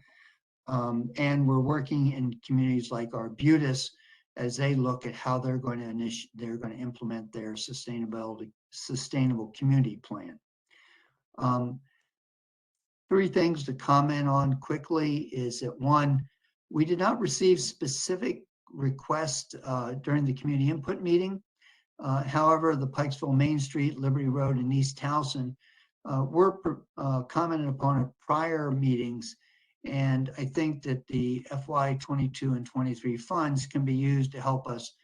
And we're working in communities like Arbutus as they look at how they're going to implement their sustainable community plan. Three things to comment on quickly is that one, we did not receive specific requests during the community input meeting. However, the Pikesville Main Street, Liberty Road, and East Towson were commented upon at prior meetings. And I think that the FY 22 and 23 funds can be used to help us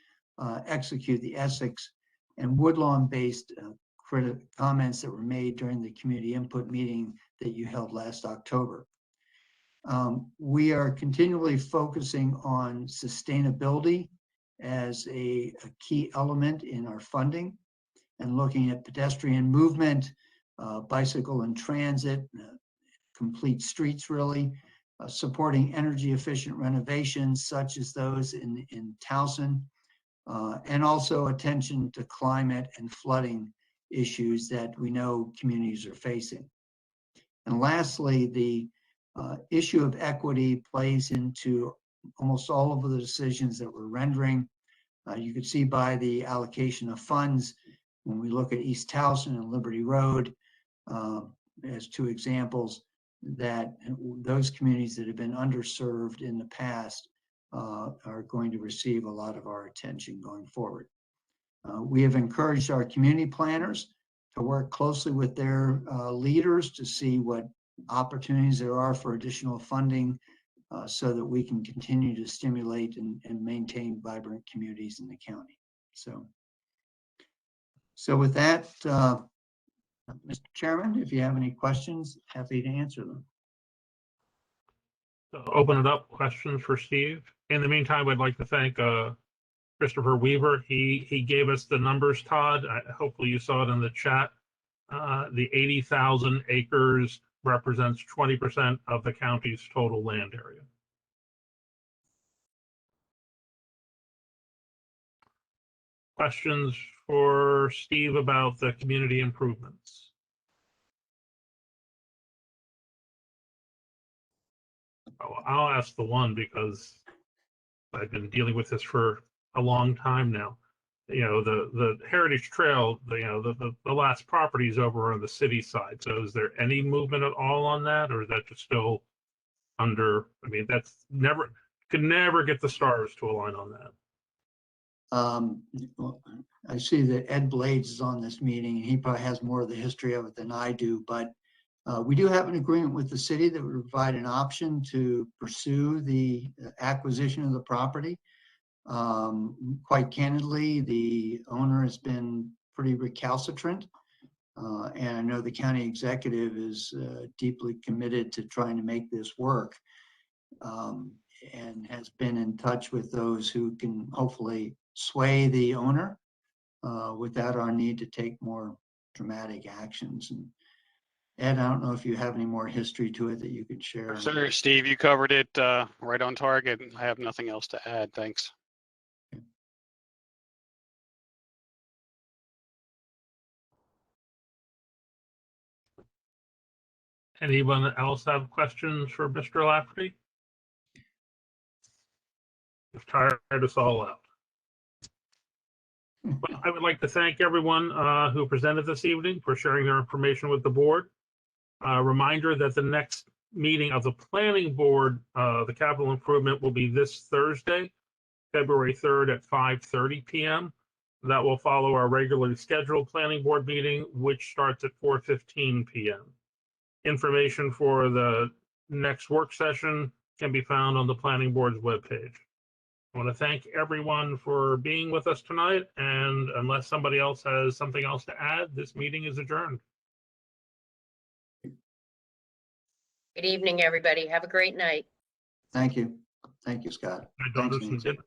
execute the Essex and Woodlawn-based comments that were made during the community input meeting that you held last October. We are continually focusing on sustainability as a key element in our funding and looking at pedestrian movement, bicycle and transit, complete streets really, supporting energy efficient renovations such as those in Towson, and also attention to climate and flooding issues that we know communities are facing. And lastly, the issue of equity plays into almost all of the decisions that we're rendering. You can see by the allocation of funds, when we look at East Towson and Liberty Road as two examples, that those communities that have been underserved in the past are going to receive a lot of our attention going forward. We have encouraged our community planners to work closely with their leaders to see what opportunities there are for additional funding so that we can continue to stimulate and maintain vibrant communities in the county. So with that, Mr. Chairman, if you have any questions, happy to answer them. So open it up, questions for Steve. In the meantime, I'd like to thank Christopher Weaver. He gave us the numbers, Todd. Hopefully you saw it in the chat. The 80,000 acres represents 20% of the county's total land area. Questions for Steve about the community improvements? Oh, I'll ask the one because I've been dealing with this for a long time now. You know, the Heritage Trail, the last property is over on the city side. So is there any movement at all on that, or is that just still under? I mean, that's never could never get the stars to align on that. I see that Ed Blades is on this meeting. He probably has more of the history of it than I do, but we do have an agreement with the city that would provide an option to pursue the acquisition of the property. Quite candidly, the owner has been pretty recalcitrant, and I know the county executive is deeply committed to trying to make this work, and has been in touch with those who can hopefully sway the owner without our need to take more dramatic actions. And Ed, I don't know if you have any more history to it that you could share. Sir, Steve, you covered it right on target. I have nothing else to add. Thanks. Anyone else have questions for Mr. Lafferty? You've tired us all out. Well, I would like to thank everyone who presented this evening for sharing their information with the board. Reminder that the next meeting of the planning board, the capital improvement, will be this Thursday, February 3rd at 5:30 p.m. That will follow our regularly scheduled planning board meeting, which starts at 4:15 p.m. Information for the next work session can be found on the planning board's webpage. I want to thank everyone for being with us tonight, and unless somebody else has something else to add, this meeting is adjourned. Good evening, everybody. Have a great night. Thank you. Thank you, Scott. My Thanks, daughter's Nancy.